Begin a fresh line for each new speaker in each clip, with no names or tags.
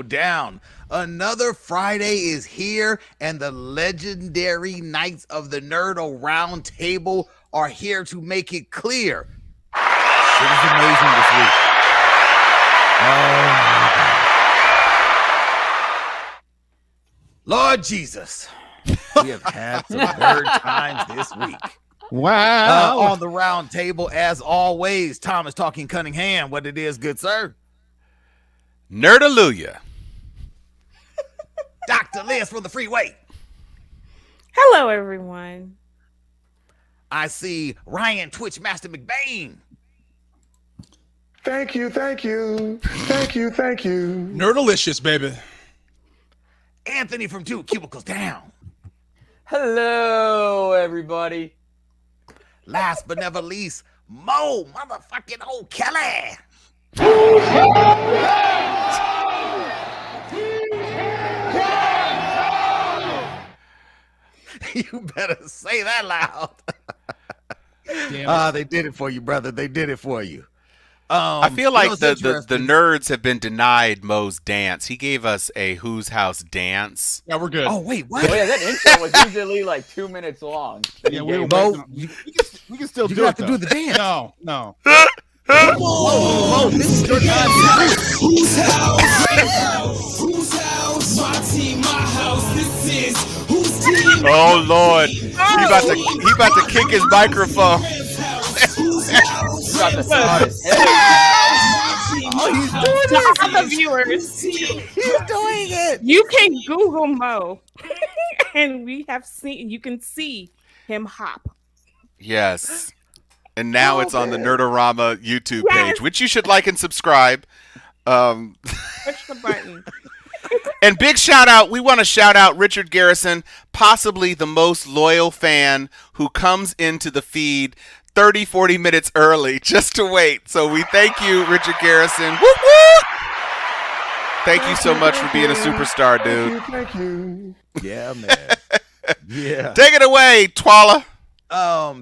down. Another Friday is here, and the legendary Knights of the Nerdo Round Table are here to make it clear. Shit is amazing this week. Oh my God. Lord Jesus, we have had some nerd times this week.
Wow.
On the round table, as always, Thomas Talking Cunningham. What it is, good sir?
Nerdalooya.
Dr. Liz from the freeway.
Hello, everyone.
I see Ryan Twitch Master McBain.
Thank you.
Nerdalicious, baby.
Anthony from Two Cubicles Down.
Hello, everybody.
Last but never least, Mo motherfucking old Kelly. You better say that loud. They did it for you, brother. They did it for you.
I feel like the nerds have been denied Mo's dance. He gave us a Whose House dance.
Yeah, we're good.
Oh, wait, what?
Oh, yeah, that intro was usually like 2 minutes long.
Yeah,
Mo,
we can still
you
do it.
have to do the dance.
No.
Mo, this is your time.
Whose house? Whose house? My team, my house. This is whose team?
Oh Lord, he about to kick his microphone.
Got the smartest head.
Oh, he's doing it. To the viewers,
He's doing it.
you can Google Mo, and you can see him hop.
Yes, and now it's on the Nerdorama YouTube page, which you should like and subscribe.
Push the button.
And big shout out, we want to shout out Richard Garrison, possibly the most loyal fan who comes into the feed 30, 40 minutes early just to wait. So we thank you, Richard Garrison. Woo woo! Thank you so much for being a superstar, dude.
Thank you.
Yeah, man. Yeah.
Take it away, Twala.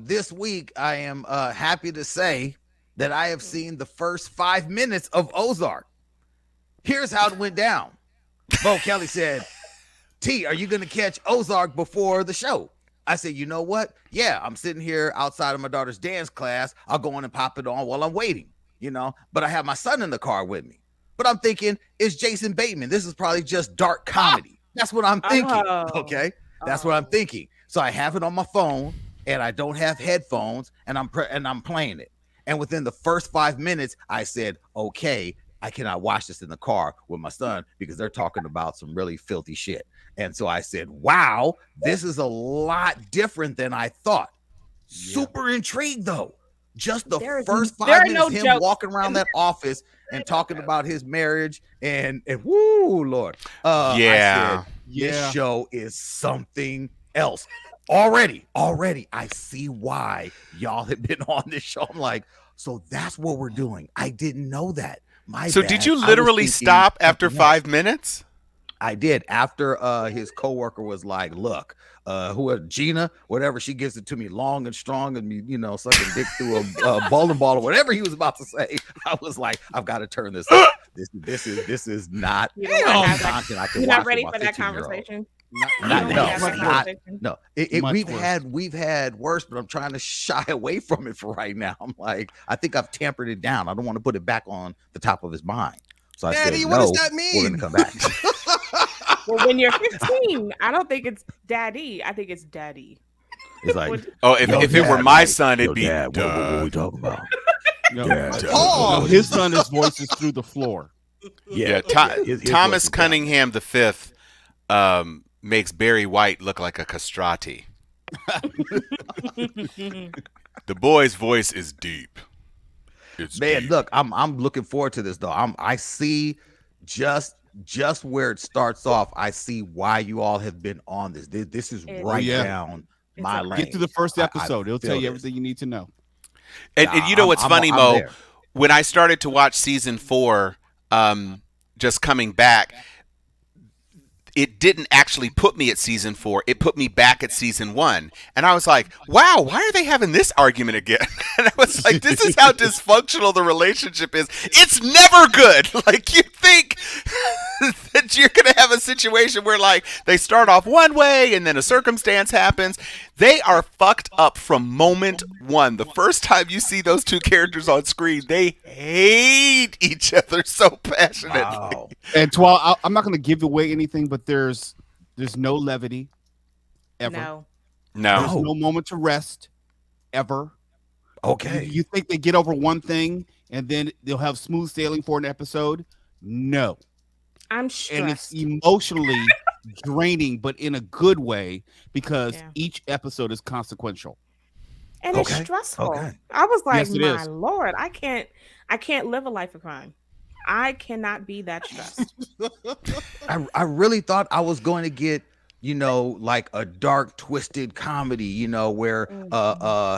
This week I am happy to say that I have seen the first 5 minutes of Ozark. Here's how it went down. Bo Kelly said, T, are you going to catch Ozark before the show? I said, you know what? Yeah, I'm sitting here outside of my daughter's dance class. I'll go in and pop it on while I'm waiting, but I have my son in the car with me. But I'm thinking, it's Jason Bateman. This is probably just dark comedy. That's what I'm thinking. Okay. That's what I'm thinking. So I have it on my phone and I don't have headphones and I'm playing it. And within the first 5 minutes, I said, okay, I cannot watch this in the car with my son because they're talking about some really filthy shit. And so I said, wow, this is a lot different than I thought. Yeah. Super intrigued, though. Just the first 5 minutes, him walking around that office and talking about his marriage and woo, Lord. I said, this show is something else. Already, I see why y'all have been on this show. I'm like, so that's what we're doing. I didn't know that. So
did you literally stop after 5 minutes?
I did. After his coworker was like, look, Gina, whatever, she gives it to me long and strong and me, sucking dick through a bowling ball or whatever he was about to say. I was like, I've got to turn this up. This is not content I can
You're
watch.
not ready for that conversation.
No. We've had worse, but I'm trying to shy away from it for right now. I'm like, I think I've tampered it down. I don't want to put it back on the top of his mind. So
Daddy,
I said,
what does that mean?
We're gonna come back.
Well, when you're 15, I don't think it's daddy. I think it's daddy.
It's like,
if it were my son, it'd be.
Dad, what are we talking about?
His son, his voice is through the floor.
Yeah, Thomas Cunningham V makes Barry White look like a castrati. The boy's voice is deep. It's deep.
Look, I'm looking forward to this though. I see just where it starts off. I see why you all have been on this. This is right down my lane.
Get to the first episode. It'll tell you everything you need to know.
And you know what's funny, Mo? When I started to watch season 4, just coming back, it didn't actually put me at season 4. It put me back at season 1. And I was like, wow, why are they having this argument again? And I was like, this is how dysfunctional the relationship is. It's never good. Like, you think that you're going to have a situation where, like, they start off one way and then a circumstance happens. They are fucked up from moment one. The first time you see those two characters on screen, they hate each other so passionately.
Wow.
And Twal, I'm not going to give away anything, but there's no levity ever.
No.
There's no moment to rest ever.
Okay.
You think they get over one thing and then they'll have smooth sailing for an episode? No.
I'm
And it's
stressed.
emotionally draining, but in a good way, because
Yeah.
each episode is consequential.
And it's
Okay.
stressful.
Okay.
I was like,
Yes, it
my
is.
Lord, I can't live a life of crime. I cannot be that stressed.
I really thought I was going to get, like a dark, twisted comedy, where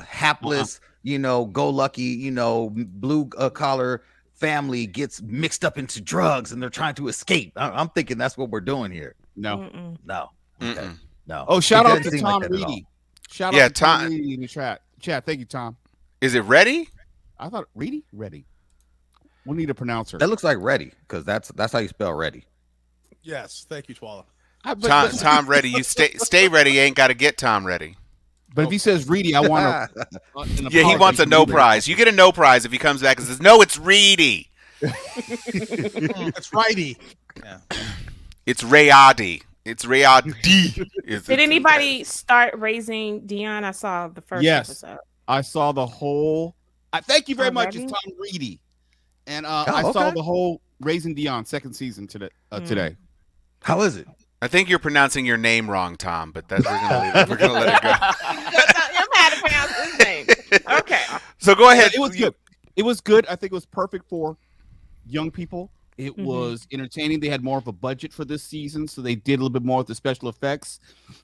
hapless, go lucky, blue collar family gets mixed up into drugs and they're trying to escape. I'm thinking that's what we're doing here.
No.
Mm-mm.
No. Okay.
Mm-mm.
No.
Oh, shout
It
out
doesn't
to
seem like
Tom
that at all.
Reedy. Shout
Yeah,
out to Tom
Tom-
Reedy in the chat. Thank you, Tom.
Is it ready?
I thought Reedy? Ready. We need a pronouncer.
That looks like ready, because that's how you spell ready.
Yes, thank you, Twala.
Tom ready. You stay ready. You ain't got to get Tom ready.
But if he says Reedy, I want to.
Yeah, he wants a no prize. You get a no prize if he comes back and says, no, it's Reedy.
That's righty. Yeah.
It's Rayadi. It's Rayadi.
Did anybody start raising Dion? I saw the first
Yes.
episode.
I saw the whole. Thank you very much. It's
Already?
Tom Reedy, and I saw
okay.
the whole Raising Dion second season today. Today.
How is it?
I think you're pronouncing your name wrong, Tom, but we're gonna let it go.
I'm mad to pronounce his name. Okay.
So go ahead.
It was good. It was good. I think it was perfect for young people. It
Mhm.
was entertaining. They had more of a budget for this season, so they did a little bit more with the special effects.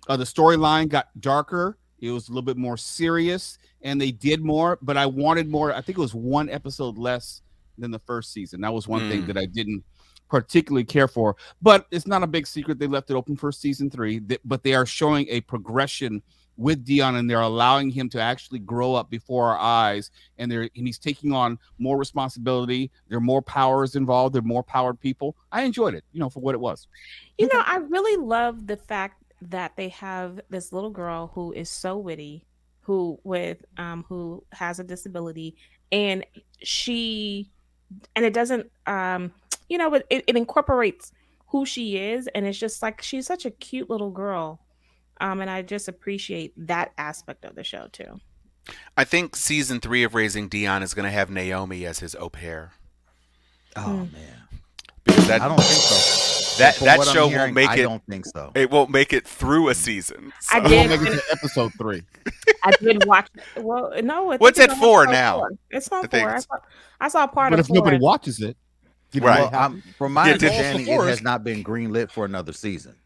The storyline got darker. It was a little bit more serious, and they did more. But I wanted more. I think it was one episode less than the first season. That was one thing that I didn't particularly care for. But it's not a big secret. They left it open for season 3. But they are showing a progression with Dion, and they're allowing him to actually grow up before our eyes, and he's taking on more responsibility. There are more powers involved. There are more powered people. I enjoyed it, for what it was.
I really love the fact that they have this little girl who is so witty, who has a disability, and it doesn't it incorporates who she is, and it's just like she's such a cute little girl. And I just appreciate that aspect of the show too.
I think season 3 of Raising Dion is going to have Naomi as his au pair.
Oh man.
Because
I don't think so.
That
From
that
what I'm
show
hearing,
won't make
I
it.
don't think so.
It won't make it through a season.
I
So-
did.
We'll make it to episode 3.
I did watch. Well, no. I
What's
think
at
it's
4
on
now?
4. It's on
I think
4.
it's-
I saw part
But
of
if nobody
4.
watches it,
Right.
Well, from my
Yeah, did-
understanding, it
Forrest-
has not been greenlit for another season.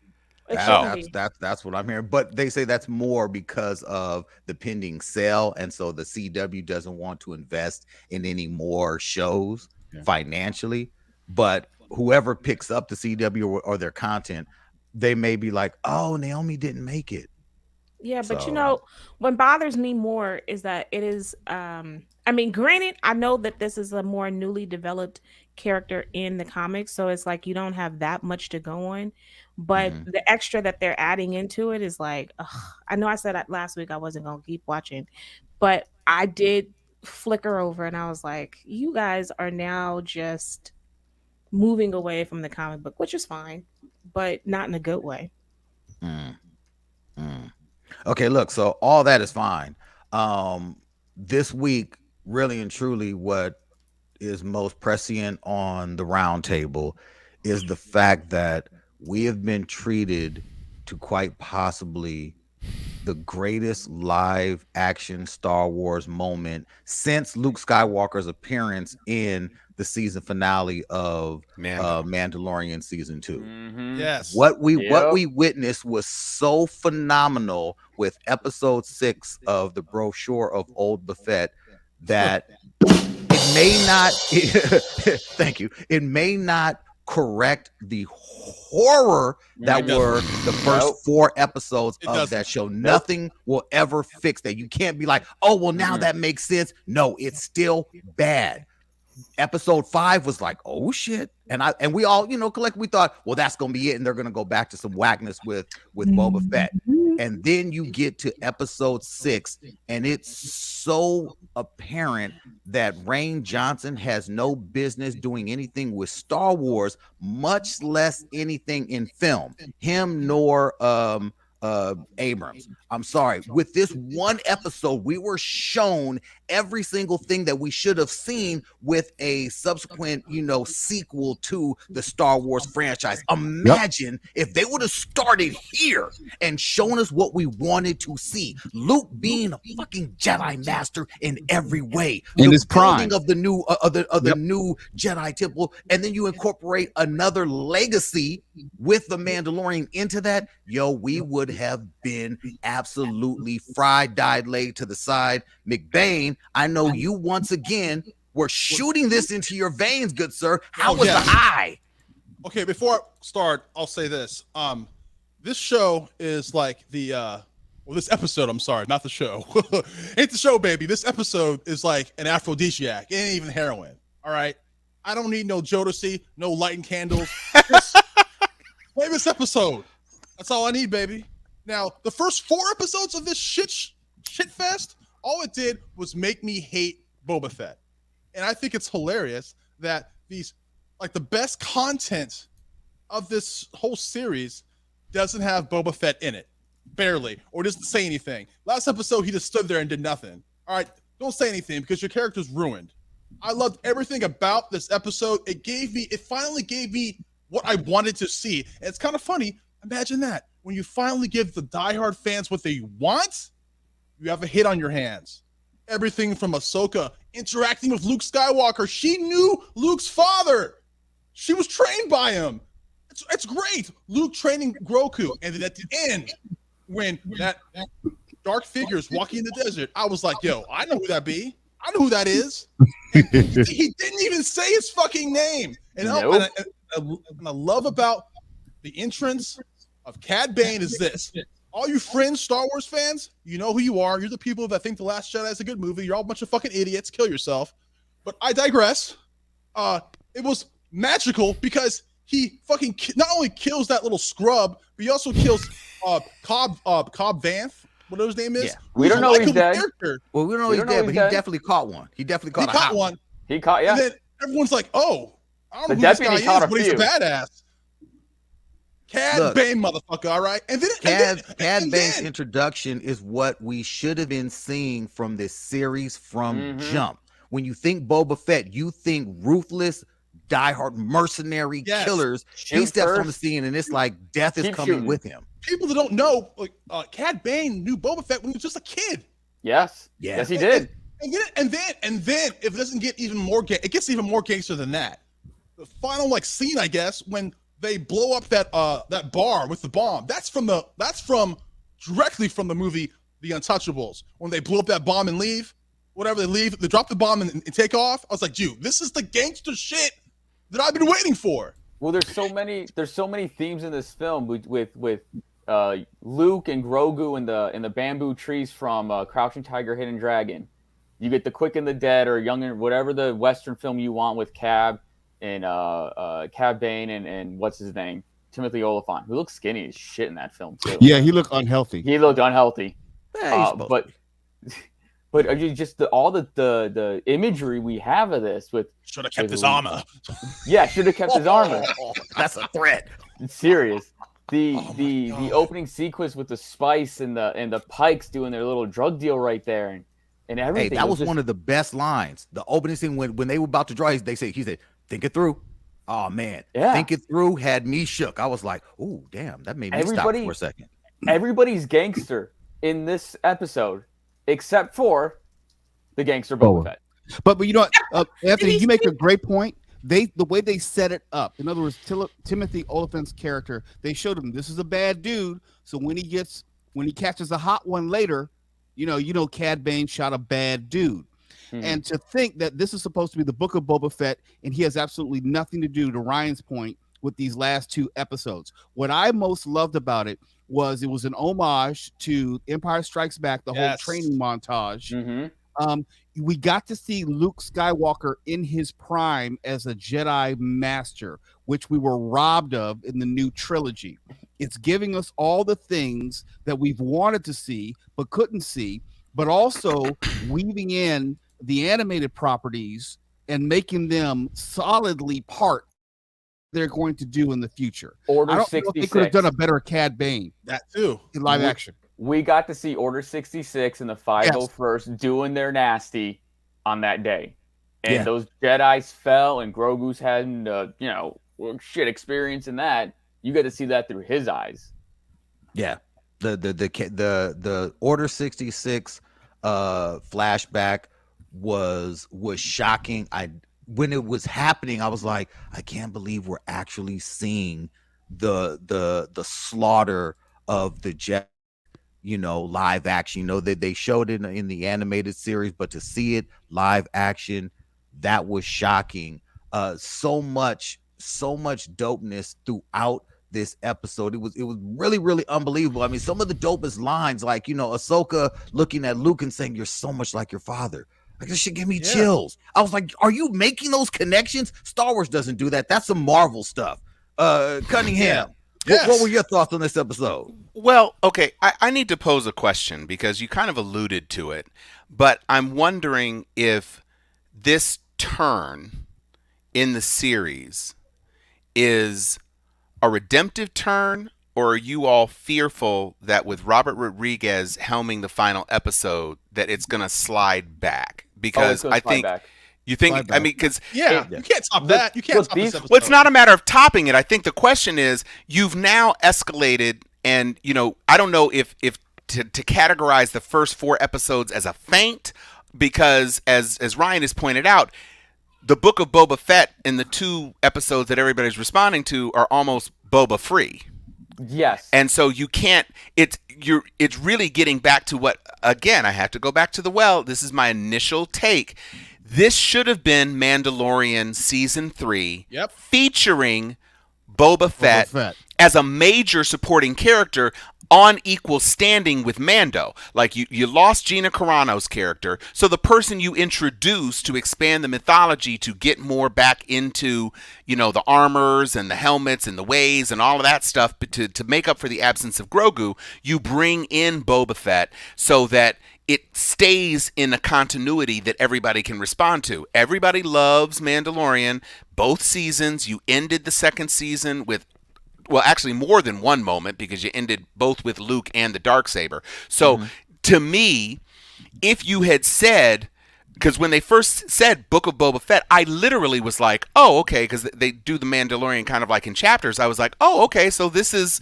It
That-
should be.
that's what I'm hearing. But they say that's more because of the pending sale, and so the CW doesn't want to invest in any more shows financially. But whoever picks up the CW or their content, they may be like, "Oh, Naomi didn't make it."
Yeah, but
So-
what bothers me more is that it is granted, I know that this is a more newly developed character in the comics, so it's like you don't have that much to go on, but
Mhm.
the extra that they're adding into it is like, ugh. I know I said that last week I wasn't going to keep watching, but I did flicker over and I was like, you guys are now just moving away from the comic book, which is fine, but not in a good way.
Mm. Okay, look, so all that is fine. This week, really and truly, what is most prescient on the round table is the fact that we have been treated to quite possibly the greatest live action Star Wars moment since Luke Skywalker's appearance in the season finale of Mandalorian season 2.
Mhm.
Yes.
What we
Yep.
witnessed was so phenomenal with episode 6 of the brochure of Old Buffett that it may not thank you. It may not correct the horror that
It doesn't.
were the first
Nope.
4 episodes
It
of
doesn't.
that show. Nothing will ever fix that. You can't be like, oh, well, now
Mhm.
that makes sense. No, it's still bad. Episode 5 was like, oh shit. And we all, collectively thought, well, that's gonna be it, and they're gonna go back to some whackness with Boba Fett. And then you get to episode 6, and it's so apparent that Rain Johnson has no business doing anything with Star Wars, much less anything in film. Him nor Abrams. I'm sorry. With this one episode, we were shown every single thing that we should have seen with a subsequent, sequel to the Star Wars franchise. Imagine if they would have started here and shown us what we wanted to see. Luke being a fucking Jedi master in every way.
In
The
his prime.
building of the new new Jedi temple, and then you incorporate another legacy with the Mandalorian into that. Yo, we would have been absolutely fried, died, laid to the side. McBain, I know you once again were shooting this into your veins, good sir. How was
yes.
the high?
Okay, before I start, I'll say this. This show is like this episode, I'm sorry, not the show. Ain't the show, baby. This episode is like an aphrodisiac. It ain't even heroin. All right. I don't need no Jodeci, no lighting candles. Play this episode. That's all I need, baby. Now, the first 4 episodes of this shit fest, all it did was make me hate Boba Fett. And I think it's hilarious that these, like, the best content of this whole series doesn't have Boba Fett in it. Barely. Or doesn't say anything. Last episode, he just stood there and did nothing. All right, don't say anything because your character's ruined. I loved everything about this episode. It finally gave me what I wanted to see. And it's kind of funny. Imagine that. When you finally give the diehard fans what they want, you have a hit on your hands. Everything from Ahsoka interacting with Luke Skywalker. She knew Luke's father. She was trained by him. It's great. Luke training Grogu. And then at the end, when that dark figure's walking in the desert, I was like, yo, I know who that be. I know who that is. And he didn't even say his fucking name. And,
Nope.
and I love about the entrance of Cad Bane is this. All you fringe Star Wars fans, you know who you are. You're the people that think The Last Jedi is a good movie. You're all a bunch of fucking idiots. Kill yourself. But I digress. It was magical because he fucking not only kills that little scrub, but he also kills Cobb Vanth, whatever his name is.
Yeah.
We don't know he's dead.
Character.
Well, we don't know
We
he's
don't know
dead,
he's
but he
dead.
definitely caught one. He definitely
He
caught a
caught
hot
one.
He caught, yeah.
And then everyone's like, oh, I don't know
The
who this
deputy
guy
caught
is,
a
but he's a
few.
badass. Cad
Look.
Bane, motherfucker, all right? And then
Cad Bane's introduction is what we should have been seeing from this series from
Mhm.
jump. When you think Boba Fett, you think ruthless, diehard mercenary
Yes.
killers. He
Shoot
steps on the
first.
scene, and it's like death is
Keep
coming
shooting.
with him.
people that don't know, like Cad Bane knew Boba Fett when he was just a kid.
Yes.
Yeah.
Yes, he did.
And then if it doesn't get even more it gets even more gangster than that. The final scene, I guess, when they blow up that bar with the bomb. That's directly from the movie The Untouchables. When they blow up that bomb and leave, whatever they leave, they drop the bomb and take off. I was like, dude, this is the gangster shit that I've been waiting for.
Well, there's so many themes in this film with Luke and Grogu in the bamboo trees from Crouching Tiger, Hidden Dragon. You get the Quick and the Dead or Young and whatever the Western film you want with Cab and Cad Bane and what's his name, Timothy Olyphant, who looks skinny as shit in that film too.
Yeah, he looked unhealthy.
He looked unhealthy.
Yeah, he's supposed
But are you just all the imagery we have of this with
Should have kept his armor.
should have kept his armor.
That's a threat.
It's serious. The
Oh my
the
God.
opening sequence with the Spice and the Pikes doing their little drug deal right there and
Hey,
everything.
that was
just,
one of the best lines. The opening scene when they were about to draw, he said, think it through. Oh man,
Yeah.
think it through had me shook. I was like, "Ooh, damn!" That made me stop
Everybody-
for a second.
everybody's gangster in this episode, except for the gangster Boba
Boba.
Fett.
But you know what, Anthony, you make a great point. The way they set it up, in other words, Timothy Olyphant's character, they showed him this is a bad dude. So when he catches a hot one later, you know, Cad Bane shot a bad dude. And to think that this is supposed to be the book of Boba Fett, and he has absolutely nothing to do, to Ryan's point, with these last 2 episodes. What I most loved about it was an homage to Empire Strikes Back, the whole training montage. We got to see Luke Skywalker in his prime as a Jedi master, which we were robbed of in the new trilogy. It's giving us all the things that we've wanted to see but couldn't see, but also weaving in the animated properties and making them solidly part they're going to do in the future.
Order
I don't
66.
know if they could have done a better Cad Bane
That too.
in live action.
We got to see Order 66 and the 501st doing their nasty on that day. And those Jedis fell, and Grogu's had, shit experience in that. You got to see that through his eyes.
Yeah, the Order 66 flashback was shocking. When it was happening, I was like, I can't believe we're actually seeing the slaughter of the jet, live action. They showed it in the animated series, but to see it live action, that was shocking. So much dopeness throughout this episode. It was really, really unbelievable. I mean, some of the dopest lines, like, Ahsoka looking at Luke and saying, "You're so much like your father." Like, this shit gave me chills. I was like, are you making those connections? Star Wars doesn't do that. That's some Marvel stuff. Cunningham, what were your thoughts on this episode?
Well, okay, I need to pose a question because you kind of alluded to it, but I'm wondering if this turn in the series is a redemptive turn, or are you all fearful that with Robert Rodriguez helming the final episode that it's going to slide back? Because I think you think, I mean, because
you can't top that. You can't top this episode.
Well, it's not a matter of topping it. I think the question is, you've now escalated, and I don't know if to categorize the first 4 episodes as a feint, because as Ryan has pointed out, the book of Boba Fett in the 2 episodes that everybody's responding to are almost Boba free.
Yes.
And so you can't, it's really getting back to what, again, I have to go back to the well. This is my initial take. This should have been Mandalorian season 3, featuring Boba Fett as a major supporting character on equal standing with Mando. Like, you lost Gina Carano's character, so the person you introduced to expand the mythology, to get more back into, the armors and the helmets and the ways and all of that stuff, but to make up for the absence of Grogu, you bring in Boba Fett so that it stays in a continuity that everybody can respond to. Everybody loves Mandalorian. Both seasons, you ended the second season with, well, actually more than one moment, because you ended both with Luke and the Darksaber. So to me, if you had said, because when they first said Book of Boba Fett, I literally was like, oh, okay, because they do the Mandalorian kind of like in chapters. I was like, oh, okay, so this is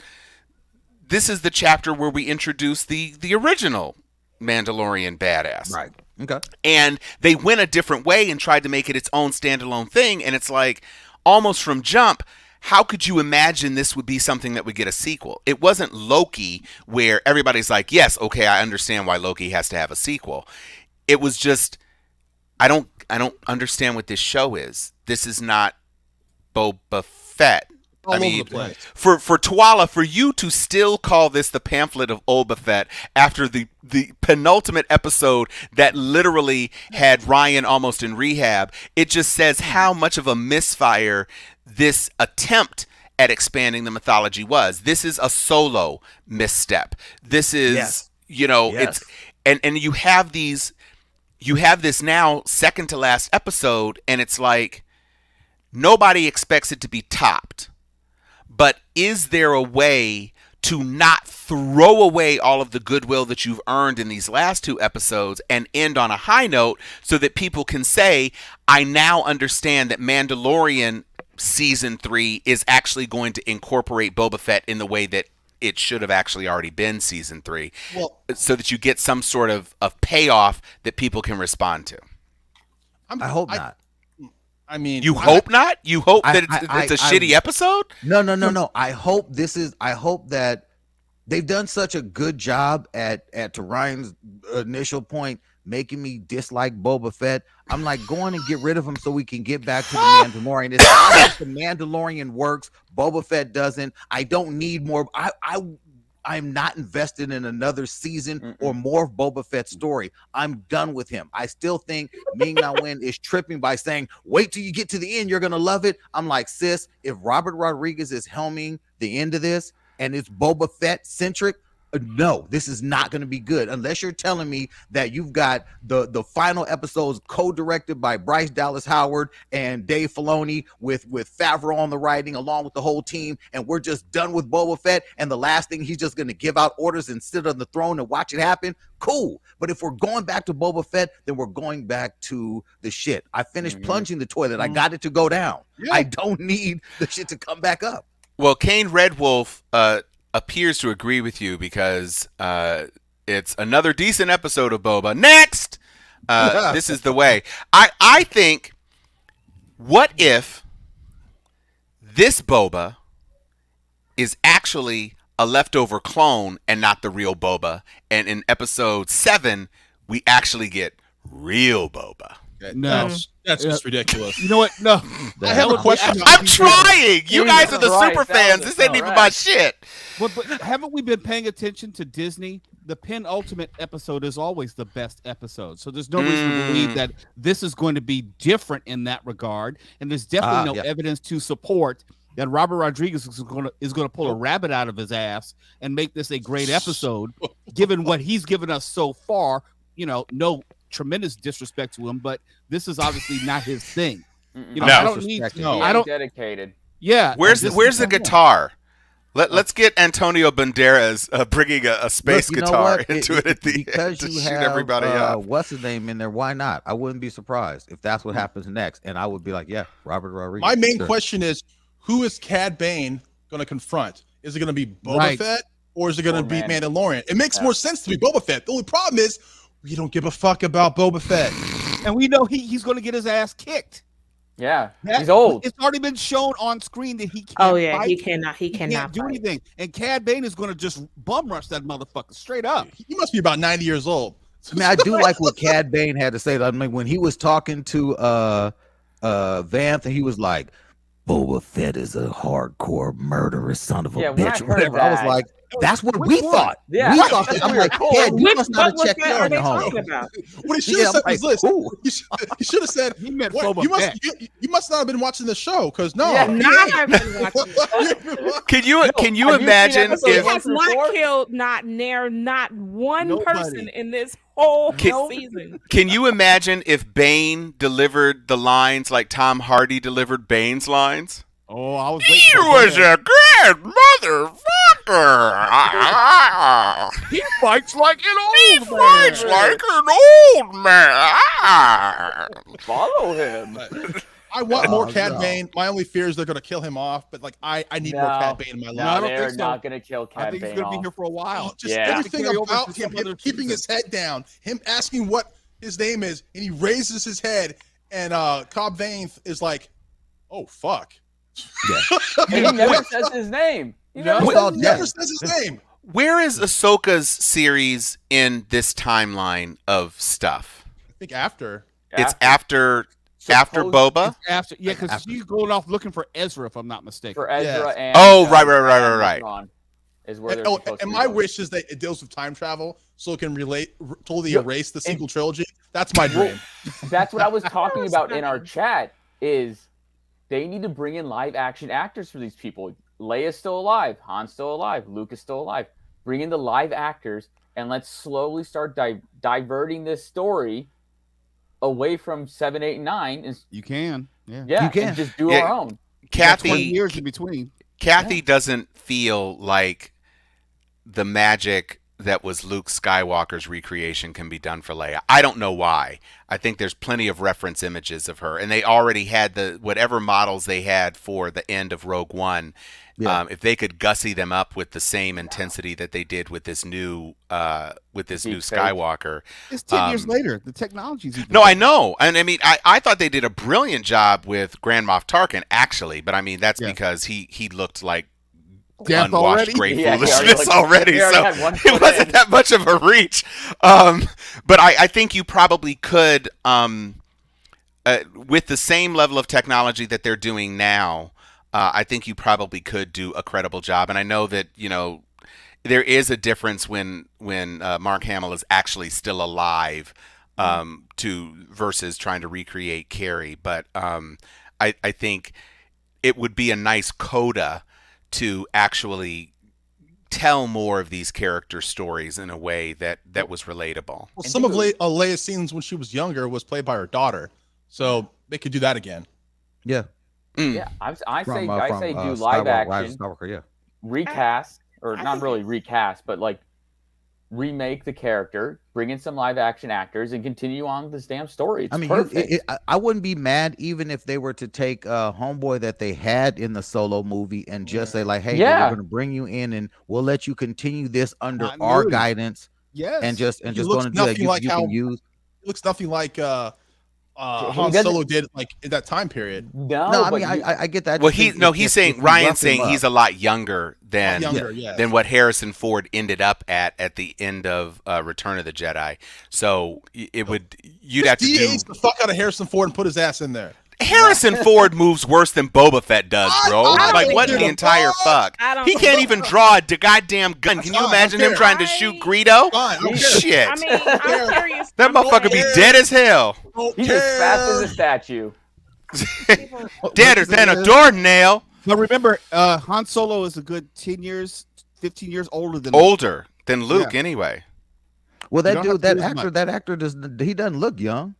the chapter where we introduce the original Mandalorian badass.
Right. Okay.
And they went a different way and tried to make it its own standalone thing. And it's like, almost from jump, how could you imagine this would be something that would get a sequel? It wasn't Loki, where everybody's like, yes, okay, I understand why Loki has to have a sequel. It was just, I don't understand what this show is. This is not Boba Fett.
All over the place.
For Tuala, for you to still call this the pamphlet of Boba Fett after the penultimate episode that literally had Ryan almost in rehab, it just says how much of a misfire this attempt at expanding the mythology was. This is a solo misstep. This is, it's, and you have this now second to last episode, and it's like, nobody expects it to be topped. But is there a way to not throw away all of the goodwill that you've earned in these last 2 episodes and end on a high note, so that people can say, I now understand that Mandalorian season 3 is actually going to incorporate Boba Fett in the way that it should have actually already been season 3, so that you get some sort of payoff that people can respond to?
I hope not.
I mean,
you hope not? You hope that it's a shitty episode?
No. I hope that they've done such a good job at to Ryan's initial point, making me dislike Boba Fett. I'm like, go on and get rid of him so we can get back to the Mandalorian. It's obvious the Mandalorian works. Boba Fett doesn't. I don't need more. I'm not invested in another season or more of Boba Fett's story. I'm done with him. I still think Ming-Na Wen is tripping by saying, wait till you get to the end, you're going to love it. I'm like, sis, if Robert Rodriguez is helming the end of this and it's Boba Fett centric, no, this is not going to be good unless you're telling me that you've got the final episodes co-directed by Bryce Dallas Howard and Dave Filoni with Favreau on the writing along with the whole team, and we're just done with Boba Fett, and the last thing he's just going to give out orders and sit on the throne and watch it happen. Cool. But if we're going back to Boba Fett, then we're going back to the shit. I finished plunging the toilet. I got it to go down. I don't need the shit to come back up.
Well, Kane Red Wolf appears to agree with you because it's another decent episode of Boba. Next! This is the way. I think, what if this Boba is actually a leftover clone and not the real Boba, and in episode 7, we actually get real Boba?
No,
That's just ridiculous.
you know what? No,
I have a question.
I'm trying. You guys are the
Right,
super
that
fans.
was
This ain't even
correct.
my shit.
but haven't we been paying attention to Disney? The penultimate episode is always the best episode, so there's no reason to believe that this is going to be different in that regard. And there's definitely no evidence to support that Robert Rodriguez is going to pull a rabbit out of his ass and make this a great episode, given what he's given us so far. You know, no tremendous disrespect to him, but this is obviously not his thing. You know,
No.
I don't need.
No.
I don't.
Dedicated.
Yeah.
Where's
this
the
is-
guitar? Let's get Antonio Banderas bringing a space
Look, you know
guitar
what?
into it at the
because
end to
you
shoot
have
everybody up.
what's his name in there. Why not? I wouldn't be surprised if that's what happens next, and I would be like, yeah, Robert Rodriguez.
My main
Sure.
question is, who is Cad Bane going to confront? Is it going to be Boba
Right.
Fett or is it going to
Or
be
Man-
Mandalorian? It makes more sense to be Boba Fett. The only problem is we don't give a fuck about Boba Fett.
And we know he's going to get his ass kicked.
Yeah,
That-
he's old.
It's already been shown on screen that he can't.
Oh yeah,
fight.
he cannot. He
He
cannot
can't do
fight.
anything. And Cad Bane is going to just bum rush that motherfucker straight up.
He must be about 90 years old.
I mean, I do like what Cad Bane had to say. I mean, when he was talking to Vanth, and he was like, Boba Fett is a hardcore murderous son of a
Yeah, when I
bitch or
heard
whatever. I was
that-
like, that's what we thought.
Yeah,
we
that's
thought
what
that. I'm
we
like,
were
Cad,
told.
you
Which
must not have
Boba
checked
Fett
in
are
on
they
your home.
talking about?
What he should
Yeah,
have said
I'm
was
like,
this.
ooh.
He should have said,
He meant
what,
Boba
you, must,
Fett.
you must not have been watching the show because no.
Yeah,
Not have been watching.
Can you
have you seen
imagine
episode
He
if
one?
has not killed not one
Nobody.
person in this whole
Can-
season.
can you imagine if Bane delivered the lines like Tom Hardy delivered Bane's lines?
Oh, I was waiting.
He
for
was
that.
a good motherfucker.
He fights like an
He
old
fights
man.
like an old man.
Follow him.
I want more
Oh,
Cad
no.
Bane. My only fear is they're going to kill him off, but like I need more
No.
Cad Bane in my
No, I
life.
don't
They're
think so.
not gonna kill
I
Cad
think he's
Bane
going to be
off.
here for a while.
Just
Yeah.
everything
Carry over
about
to
him,
some other
keeping
season.
his head down, him asking what his name is, and he raises his head, and Cobb Vanth is like, "Oh fuck!"
And he never says his name. He
No.
never
Well,
says his
yeah.
name.
Never says his name.
Where is Ahsoka's series in this timeline of stuff?
I think after.
It's after
Supposed-
Boba.
After, yeah, because she's going off looking for Ezra, if I'm not mistaken.
for Ezra
Yes.
and
Oh, right.
Amazon Is where
And,
they're supposed to
my
go.
wish is that it deals with time travel, so it can totally
Yep.
erase the sequel trilogy. That's my dream.
That's what I was talking about in our chat. Is they need to bring in live action actors for these people. Leia's still alive, Han's still alive, Luke is still alive. Bring in the live actors and let's slowly start diverting this story away from 7, 8, and 9. And,
You can. Yeah.
yeah,
You can.
and just do
Yeah.
our own.
20
Kathy
years in between.
doesn't feel like the magic that was Luke Skywalker's recreation can be done for Leia. I don't know why. I think there's plenty of reference images of her, and they already had the whatever models they had for the end of Rogue One.
Yeah.
If they could gussy them up with the same intensity that they did with this new new
Deep fake.
Skywalker.
It's 10 years
Um,
later. The technology's even
No, I know. And I mean, I thought they did a brilliant job with Grand Moff Tarkin, actually, but I mean, that's
Yeah.
because he looked like
Death
unwashed
already?
great
Yeah, he
foolishness
already
already.
had
So
one
it
foot
wasn't
in.
that much of a reach. But I think you probably could, with the same level of technology that they're doing now, I think you probably could do a credible job. And I know that, there is a difference when Mark Hamill is actually still alive, to versus trying to recreate Carrie. But I think it would be a nice coda to actually tell more of these character stories in a way that was relatable.
Well, some of Leia's scenes when she was younger was played by her daughter, so they could do that again.
Yeah.
Yeah, I say do
Skywalker,
live
Rise
action,
of Skywalker, yeah.
recast, or
I
not
think
really recast, but like remake the character, bring in some live action actors, and continue on this damn story. It's perfect.
I wouldn't be mad even if they were to take Homeboy that they had in the Solo movie and just say like, hey,
Yeah.
we're going to bring you in and we'll let you continue this under our
Continuity.
guidance
Yes.
and just
He
going
looks
to do that.
nothing like
You
how
can use.
it looks nothing like Han
doesn't-
Solo did like in that time period.
no,
No, I
but
mean
you-
I get that.
Well,
Just if
he's
you
saying
rough
Ryan's
him
saying
up.
he's a lot younger than
Yes.
than what Harrison Ford ended up at the end of Return of the Jedi. So it would you'd have to do.
De-age the fuck out of Harrison Ford and put his ass in there.
Harrison Ford moves worse than Boba Fett does, bro.
I
Like
don't
what in the
give a
entire fuck?
I don't
He can't
give
even draw a goddamn gun. Can you
fine,
imagine
I
him
don't
trying to
care.
shoot Greedo?
Fine, I don't care.
Shit,
I mean, I'm curious.
that
I'm
motherfucker be
curious.
dead as hell,
he's as fast as a statue.
deader than a doornail.
But remember, Han Solo is a good 10 years, 15 years older than
Older than Luke, anyway.
Well,
You
that
don't
dude,
have to
that
do as
actor,
much.
that actor doesn't look young.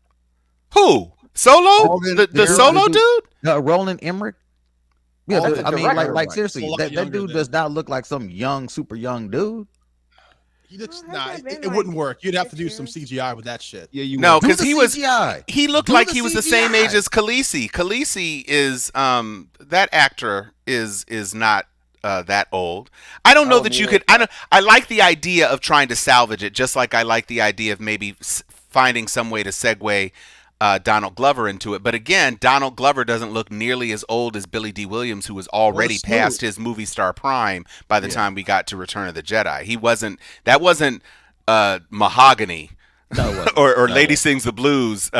Who? Solo?
Alden-
The
they're-
Solo dude?
Roland Emmerich. Yeah,
Oh, the
I mean,
director,
like
right.
seriously,
It's a lot
that
younger
dude
than-
does not look like some young, super young dude.
He just,
Well, has
it,
that been,
it
like,
wouldn't work. You'd have to do
6
some
years?
CGI with that shit.
Yeah, you
No,
would.
Do
because
the
he was
CGI.
he looked
Do
like
the
he was the same
CGI.
age as Khaleesi. Khaleesi is that actor is not that old. I don't know
Oh,
that you
neither.
could. I like the idea of trying to salvage it, just like I like the idea of maybe finding some way to segue Donald Glover into it. But again, Donald Glover doesn't look nearly as old as Billy D. Williams, who was already
Smooth.
past his movie star prime by the time we got to Return of the Jedi. He wasn't. That wasn't Mahogany.
No, it wasn't.
or
No, it
Lady Sings the Blues,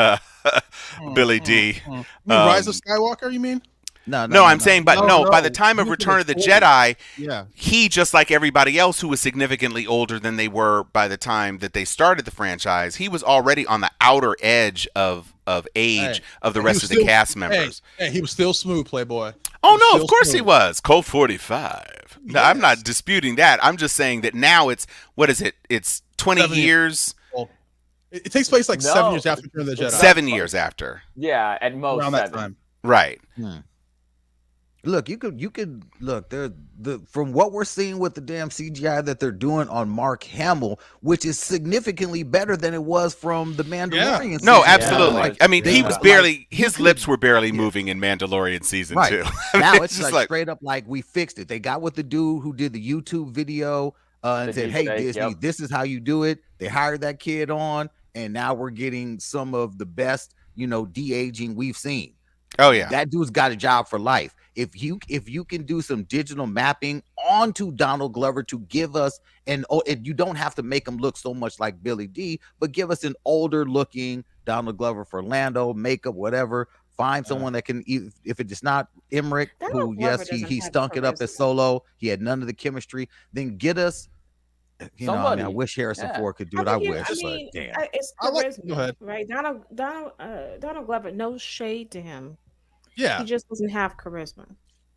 Billy D.
You mean Rise of Skywalker, you mean?
No, I'm saying, but
No,
no, by
no.
the time of
You
Return of the
could've told
Jedi,
Yeah.
he, just like everybody else who was significantly older than they were by the time that they started the franchise, he was already on the outer edge of age
Hey,
of the
he
rest
was
of the
still-
cast members.
Hey, he was still smooth, Playboy.
Oh
was
no,
still
of course he
smooth.
was. Colt 45. No, I'm
Yes.
not disputing that. I'm just saying that now it's what is it? It's 20
7
years,
Well, it takes place like
No.
7 years after Return of the Jedi.
7 years after.
Yeah, at most
Around that
7.
time.
Right.
Look, you could look there. From what we're seeing with the damn CGI that they're doing on Mark Hamill, which is significantly better than it was from the Mandalorian.
No,
CGI.
absolutely.
Like,
I mean,
they
he
was
was
like-
barely, his lips were barely moving in Mandalorian season
Right.
2.
now
it's
it's like straight up like we fixed it. They got with the dude who did the YouTube video and
The
said,
deep
"Hey
fake,
Disney,
yep.
this is how you do it." They hired that kid on, and now we're getting some of the best, de-aging we've seen.
Oh yeah.
That dude's got a job for life. If you can do some digital mapping onto Donald Glover to give us and you don't have to make him look so much like Billy D, but give us an older looking Donald Glover for Lando, makeup, whatever. Find someone that can, if it's not Emmerich,
Donald
who
Glover
yes, he
doesn't have
stunk it up as
charisma.
Solo. He had none of the chemistry. Then get us,
Somebody.
I wish Harrison
Yeah.
Ford could do it. I wish,
I mean,
but damn.
it's
I like-
charisma,
go ahead.
right? Donald Glover, no shade to him.
Yeah,
He just doesn't have charisma.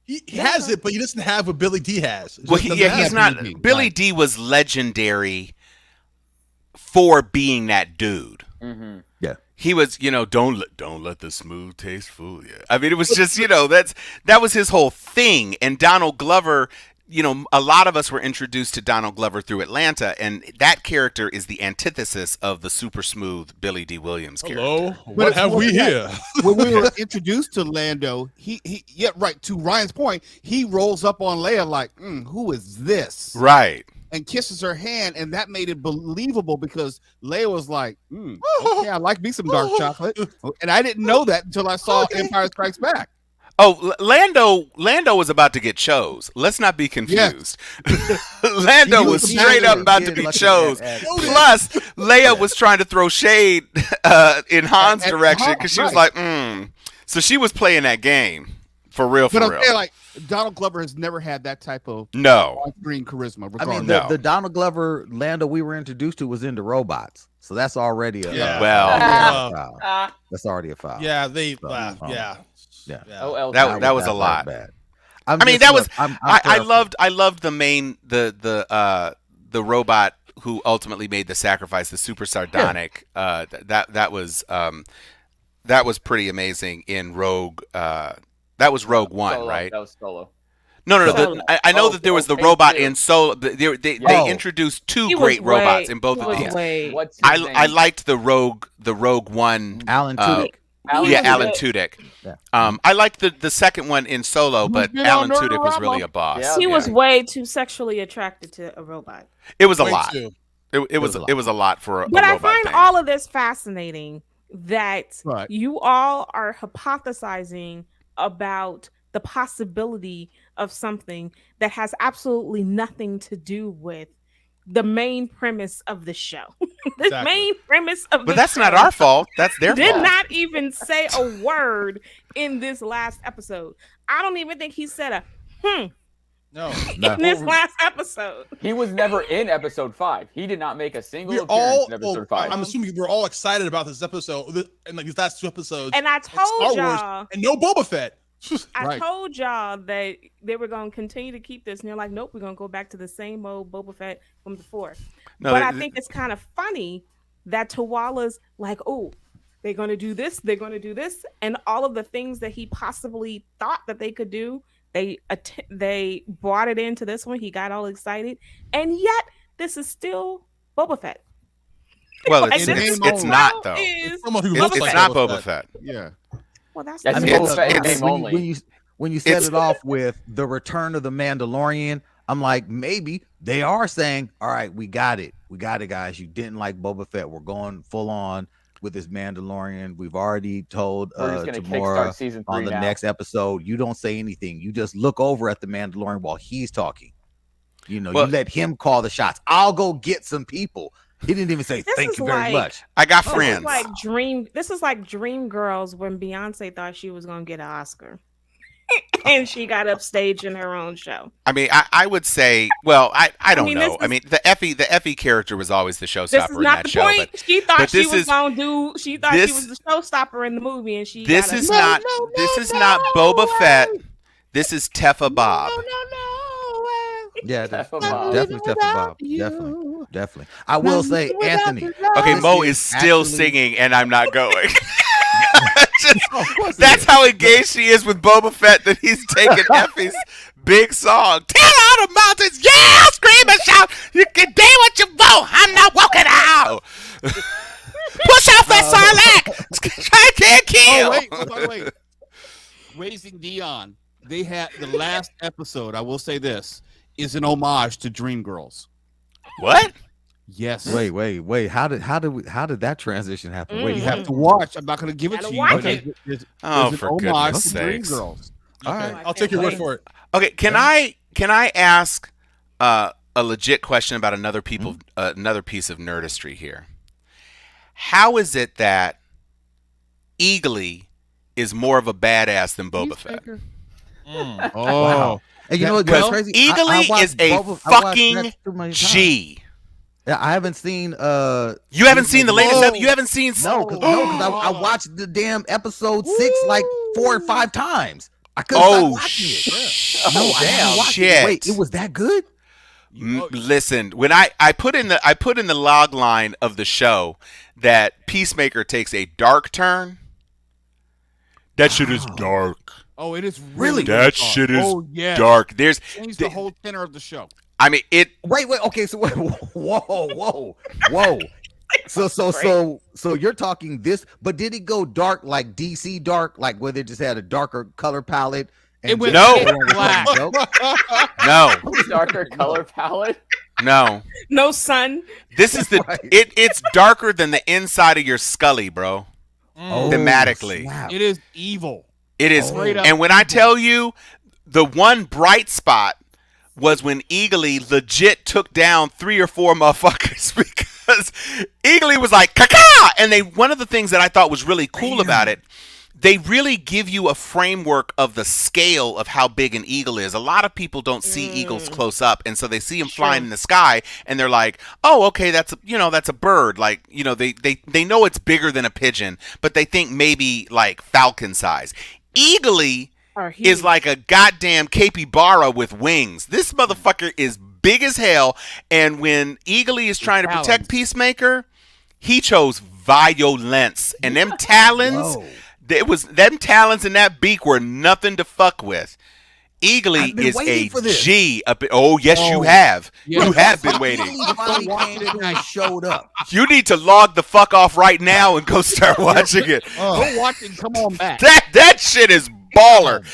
he has it, but he doesn't have what Billy D has. It
Well,
just doesn't
he's
have
not.
Billy D.
Billy
Right.
D was legendary for being that dude.
Mm-hmm.
He was, don't let the smooth taste fool you. I mean, it was just, that was his whole thing. And Donald Glover, a lot of us were introduced to Donald Glover through Atlanta, and that character is the antithesis of the super smooth Billy D. Williams character.
Hello, what have we here?
When we were introduced to Lando, to Ryan's point, he rolls up on Leia like, who is this?
Right.
And kisses her hand, and that made it believable because Leia was like, okay, I like me some dark chocolate. And I didn't know that until I saw Empire Strikes Back.
Oh, Lando was about to get chose. Let's not be confused. Lando was straight up about to be chose. Plus, Leia was trying to throw shade in Han's direction because she was like, So she was playing that game for real.
But I'm saying, like, Donald Glover has never had that type of on-screen charisma.
I mean,
regardless.
the Donald Glover Lando we were introduced to was into robots, so that's already a
Yeah.
that's already a foul.
Yeah,
Oh,
That was a lot.
Bad.
I mean, that was. I loved the main the robot who ultimately made the sacrifice, the super sardonic. That was pretty amazing in Rogue. That was Rogue One,
Solo.
right?
That was Solo.
No.
Solo.
I know that there was the
Phase
robot
two.
in Solo. They introduced two
He was
great robots
way-
in both
he
of
was
these.
way-
What's his
I
name?
liked the Rogue One.
Alan Tudyk.
Alan
Yeah,
Tudyk.
Alan Tudyk.
Yeah.
I liked the second one in Solo, but
been
Alan
on
Tudyk was
Nerdorama.
really a boss.
Yeah.
He was way too sexually attracted to a robot.
It was a
Way
lot.
too.
It was a lot for a
But I
robot
find
thing.
all of this fascinating that
Right.
you all are hypothesizing about the possibility of something that has absolutely nothing to do with the main premise of the show. The
Exactly.
main premise of
But
the
that's
show
not our fault. That's their
did
fault.
not even say a word in this last episode. I don't even think he said a
No.
in this last episode.
He was never in episode 5. He did not make a single
We're
appearance
all.
in episode
Well,
5.
I'm assuming we're all excited about this episode and like these last 2 episodes.
And I
Star
told
Wars
y'all,
and no Boba Fett.
I
Right.
told y'all that they were going to continue to keep this, and they're like, nope, we're going to go back to the same old Boba Fett from before.
No,
But I think it's kind of funny that Tawala's like, oh, they're going to do this, and all of the things that he possibly thought that they could do, they brought it into this one. He got all excited, and yet this is still Boba Fett.
Well,
Like,
it's,
this
it's-
is
it's
still
not though.
is
Someone who
It's,
looks
it's
like
not Boba Fett.
Yeah.
well, that's
That's
I mean,
Boba
look,
Fett in
it's-
name only.
when you set
It's-
it off with the return of the Mandalorian, I'm like, maybe they are saying, all right, we got it, guys. You didn't like Boba Fett. We're going full on with this Mandalorian. We've already told
We're just gonna
Tamora
kickstart season 3
on the
now.
next episode, you don't say anything. You just look over at the Mandalorian while he's talking. You know,
Well-
you let him call the shots. I'll go get some people. He didn't even say
This
thank
is
you very
like-
much.
I got
This
friends.
is like This is like Dream Girls when Beyonce thought she was gonna get an Oscar, and she got upstage in her own show.
I mean, I would say, well, I don't
mean,
know.
this
I
is-
mean, the Effie character was always the
This
showstopper
is
in
not
that
the
show.
point.
But
She thought
but
she
this
was
is-
gonna do. She thought
this-
she was the showstopper in the movie, and she.
this
got
is
a-
not this is not Boba Fett. This is Teffa Bob.
Yeah, it is.
Teffa Bob.
Definitely Teffa Bob. Definitely. I will say, Anthony.
Okay,
this
Mo is still
actually-
singing, and I'm not going.
Of course it
That's
is.
how engaged she is with Boba Fett that he's taking Effie's big song. Tear out the mountains, yeah, scream and shout. You can do what you want. I'm not walking out. Push off that Sarlacc. I can't kill.
Wait. Raising Dion. They had the last episode. I will say this is an homage to Dreamgirls.
What?
Yes.
Wait. How did that transition happen? Wait,
You
you
have to watch. I'm not going to give it
Gotta
to you.
watch
because
it.
Oh,
an
for
homage
goodness
to
sakes.
Dreamgirls.
All
Okay,
right.
I'll take your word for it.
Okay, can I ask a legit question about another piece of nerdistry here? How is it that Eagly is more of a badass than Boba Fett?
Oh,
Wow. And you know what? What's crazy?
Eagly
watched
is a
I watched
fucking
that too many times.
G.
Yeah, I haven't seen.
You haven't seen the latest
Whoa.
episode? You haven't seen?
No, because I watched the damn episode 6 like 4 or 5 times. I couldn't stop
Oh
watching it.
shit!
No, I haven't watched
shit!
it. Wait, it was that good?
Listen, when I put in the log line of the show that Peacemaker takes a dark turn. That shit is dark.
oh, it is
Really?
That
dark.
shit is
oh, yes.
dark. There's,
Changed the whole tenor of the show.
I mean, it.
Wait. Okay, so wait, whoa. So you're talking this, but did it go dark like DC dark, like where they just had a darker color palette? And
It went
No.
black.
No,
Darker color palette.
no.
No sun.
This is the.
Right.
It's darker than the inside of your Scully, bro.
Oh,
Thematically.
snap.
It is evil.
It is.
Straight up
And when I
evil.
tell you, the one bright spot was when Eagly legit took down 3 or 4 motherfuckers because Eagly was like, "Caca!" And one of the things that I thought was really cool about it, they really give you a framework of the scale of how big an eagle is. A lot of people don't see eagles close up, and so they see them flying in the sky, and they're like, "Oh, okay, that's a bird." Like, they know it's bigger than a pigeon, but they think maybe like falcon size. Eagly is like a goddamn capybara with wings. This motherfucker is big as hell, and when Eagly is trying to protect Peacemaker, he chose violence, and them talons.
Whoa.
Them talons and that beak were nothing to fuck with. Eagly is a
for this.
G. Oh, yes, you have.
Yes.
You have been waiting.
He finally came through and showed up.
You need to log the fuck off right now and go start watching it.
Go watch it. Come on back.
That shit is baller.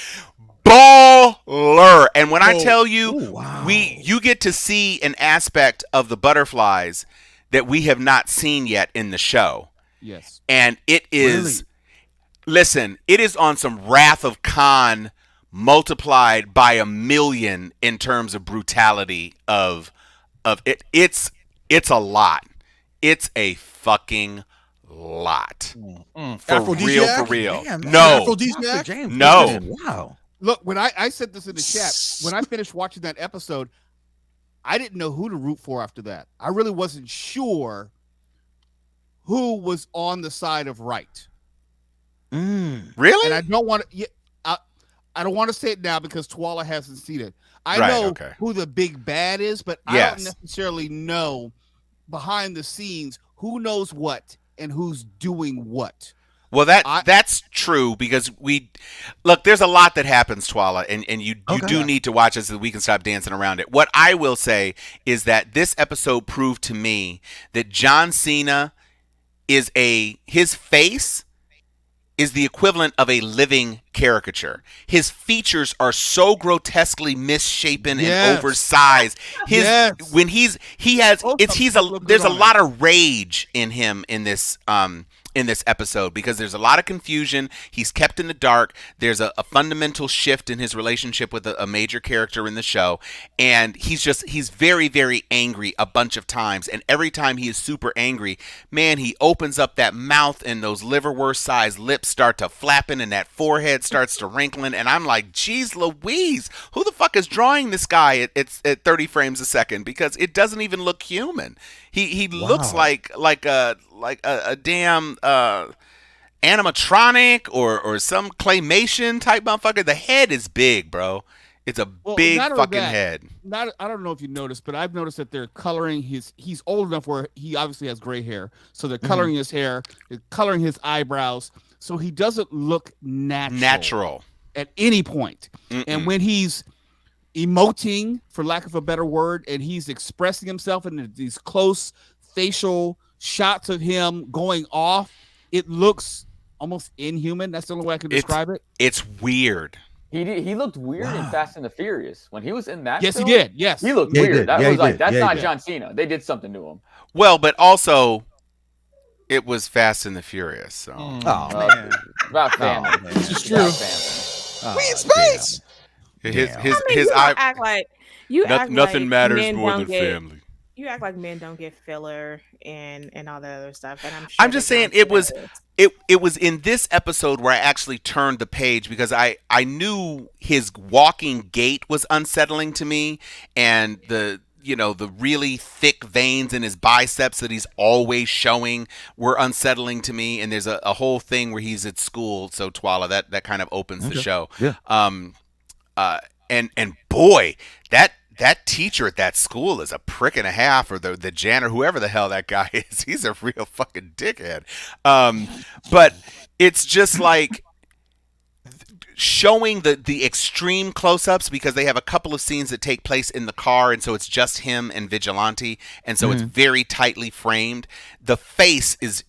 Baller. And when I tell you, you get to see an aspect of the butterflies that we have not seen yet in the show.
Yes.
And it is, listen, it is on some Wrath of Khan multiplied by 1,000,000 in terms of brutality of it. It's a lot. It's a fucking lot. For
Aphrodisiac?
real.
Damn, man.
No.
Aphrodisiac?
James
No.
Gordon, wow.
Look, when I said this in the chat, when I finished watching that episode, I didn't know who to root for after that. I really wasn't sure who was on the side of right.
Really?
And I don't want to. I don't want to say it now because Twala hasn't seen it. I
Right,
know
okay.
who the big bad is, but I
Yes.
don't necessarily know behind the scenes who knows what and who's doing what.
Well, that's true because there's a lot that happens, Twala, and you do need to watch it so that we can stop dancing around it. What I will say is that this episode proved to me that John Cena is his face is the equivalent of a living caricature. His features are so grotesquely misshapen and oversized. There's a lot of rage in him in this episode because there's a lot of confusion. He's kept in the dark. There's a fundamental shift in his relationship with a major character in the show, and he's very, very angry a bunch of times. And every time he is super angry, man, he opens up that mouth and those liverwurst-sized lips start to flapping and that forehead starts to wrinkling. And I'm like, geez Louise, who the fuck is drawing this guy at 30 frames a second? Because it doesn't even look human. He looks like a damn animatronic or some claymation type motherfucker. The head is big, bro. It's a big fucking head.
I don't know if you noticed, but I've noticed that they're coloring he's old enough where he obviously has gray hair. So they're coloring his hair, they're coloring his eyebrows. So he doesn't look natural at any point. And when he's emoting, for lack of a better word, and he's expressing himself in these close facial shots of him going off, it looks almost inhuman. That's the only way I can describe it.
It's weird.
He looked weird in Fast and the Furious when he was in that.
Yes,
film,
he did. Yes,
he looked
Yeah, he
weird.
did.
That
Yeah,
was
he
like
did.
that's
Yeah, he
not
did.
John Cena. They did something to him.
Well, but also it was Fast and the Furious. So
Oh,
Uh,
man.
About family.
This is true.
About family.
We in space.
his nothing matters
men
more
don't
than
get-
family.
You act like men don't get filler and all that other stuff. And I'm sure
I'm just saying
that John Cena
it was in this episode where I actually turned the page because I knew his walking gait was unsettling to me, and the really thick veins in his biceps that he's always showing were unsettling to me. And there's a whole thing where he's at school, so Twala, that kind of opens the show.
Yeah.
And boy, that teacher at that school is a prick and a half, or the janitor, whoever the hell that guy is. He's a real fucking dickhead. But it's just like showing the extreme close-ups because they have a couple of scenes that take place in the car, and so it's just him and Vigilante, and so it's very tightly framed. The face is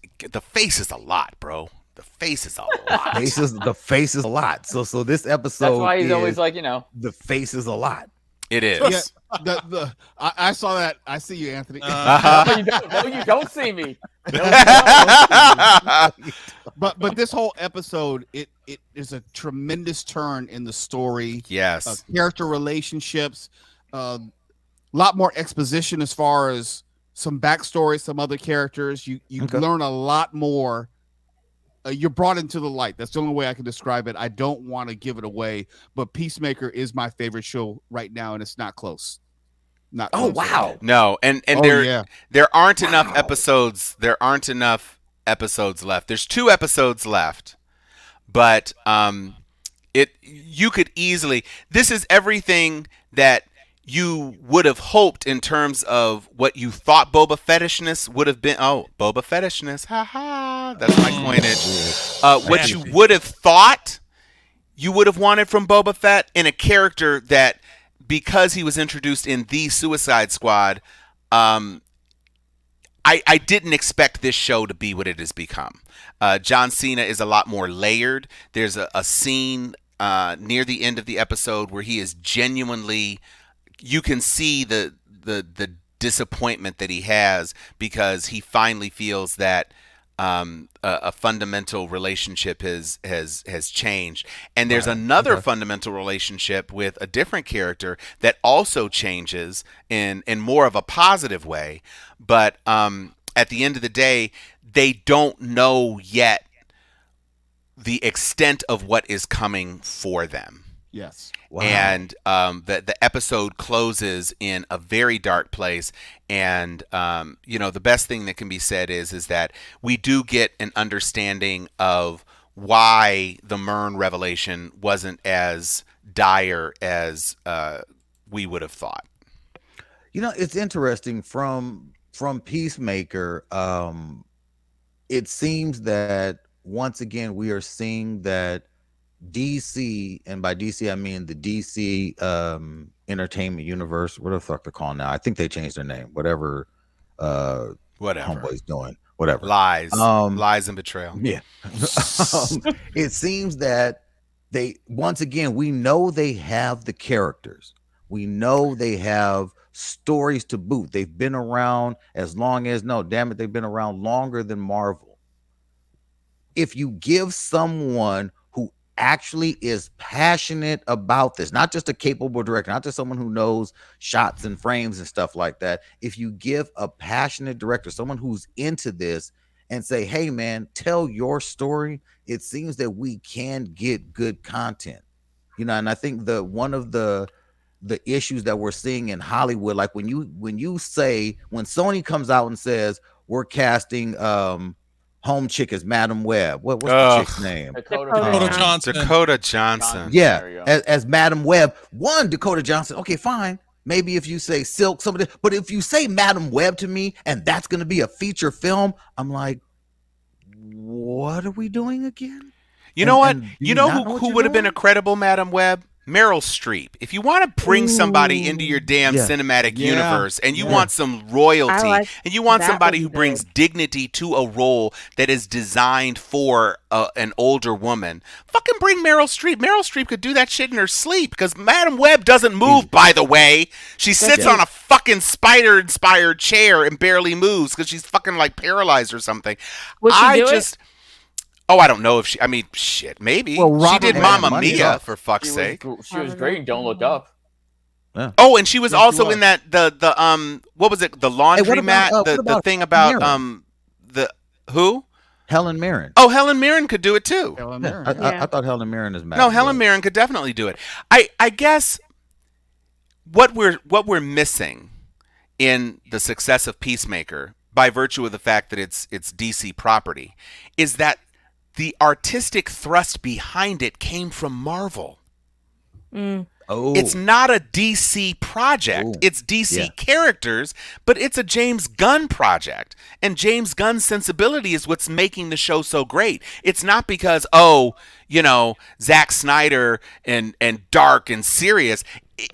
a lot, bro. The face is a lot.
The face is a lot. So this episode,
That's why he's always like,
the face is a lot.
It is.
Yeah, I saw that. I see you, Anthony.
No, you don't. No, you don't see me. No, you don't.
but this whole episode, it is a tremendous turn in the story.
Yes.
Character relationships, a lot more exposition as far as some backstory, some other characters. You
Okay.
learn a lot more. You're brought into the light. That's the only way I can describe it. I don't want to give it away, but Peacemaker is my favorite show right now, and it's not close. Not
Oh
close at
wow.
all.
No, and
Oh,
there
yeah.
there aren't enough episodes. There aren't enough episodes left. There's 2 episodes left, but you could easily. This is everything that you would have hoped in terms of what you thought Boba Fettishness would have been. Oh, Boba Fettishness, haha, that's my coinage. What you would have thought you would have wanted from Boba Fett in a character that, because he was introduced in the Suicide Squad, I didn't expect this show to be what it has become. John Cena is a lot more layered. There's a scene near the end of the episode where he is genuinely, you can see the disappointment that he has because he finally feels that a fundamental relationship has changed, and there's another fundamental relationship with a different character that also changes in more of a positive way, but at the end of the day, they don't know yet the extent of what is coming for them.
Yes.
Wow.
And the episode closes in a very dark place. And the best thing that can be said is that we do get an understanding of why the Myrn revelation wasn't as dire as we would have thought.
It's interesting from Peacemaker. It seems that once again we are seeing that DC, and by DC I mean the DC Entertainment Universe, what the fuck they're calling now. I think they changed their name. Whatever Homeboy's doing. Whatever.
Lies and betrayal.
Yeah. It seems that once again, we know they have the characters. We know they have stories to boot. They've been around they've been around longer than Marvel. If you give someone who actually is passionate about this, not just a capable director, not just someone who knows shots and frames and stuff like that, if you give a passionate director, someone who's into this, and say, hey man, tell your story, it seems that we can get good content. And I think one of the issues that we're seeing in Hollywood, like when Sony comes out and says we're casting home chick as Madam Web. What's the chick's name?
Dakota Johnson.
Dakota Johnson.
Yeah, as Madam Web. Dakota Johnson. Okay, fine. Maybe if you say Silk, somebody, but if you say Madam Web to me and that's going to be a feature film, I'm like, what are we doing again?
You know what? You know who would have been a credible Madam Web? Meryl Streep. If you want to bring somebody into your damn cinematic universe and you want some royalty and you want somebody who brings dignity to a role that is designed for an older woman, fucking bring Meryl Streep. Meryl Streep could do that shit in her sleep because Madam Web doesn't move, by the way. She sits on a fucking spider-inspired chair and barely moves because she's fucking like paralyzed or something.
Would she do it?
Oh, I don't know if shit, maybe.
Well,
she did Mamma Mia, for fuck's sake.
She was great in Don't Look Up.
Yeah.
Oh, and she was also in that the what was it? The laundry mat, the thing about the who?
Helen Mirren.
Oh, Helen Mirren could do it too.
Helen
Yeah,
Mirren.
I thought Helen Mirren is mad.
No, Helen Mirren could definitely do it. I guess what we're missing in the success of Peacemaker, by virtue of the fact that it's DC property, is that the artistic thrust behind it came from Marvel.
Oh,
It's not a DC project.
Ooh.
It's DC characters, but it's a James Gunn project. And James Gunn's sensibility is what's making the show so great. It's not because, Zack Snyder and dark and serious.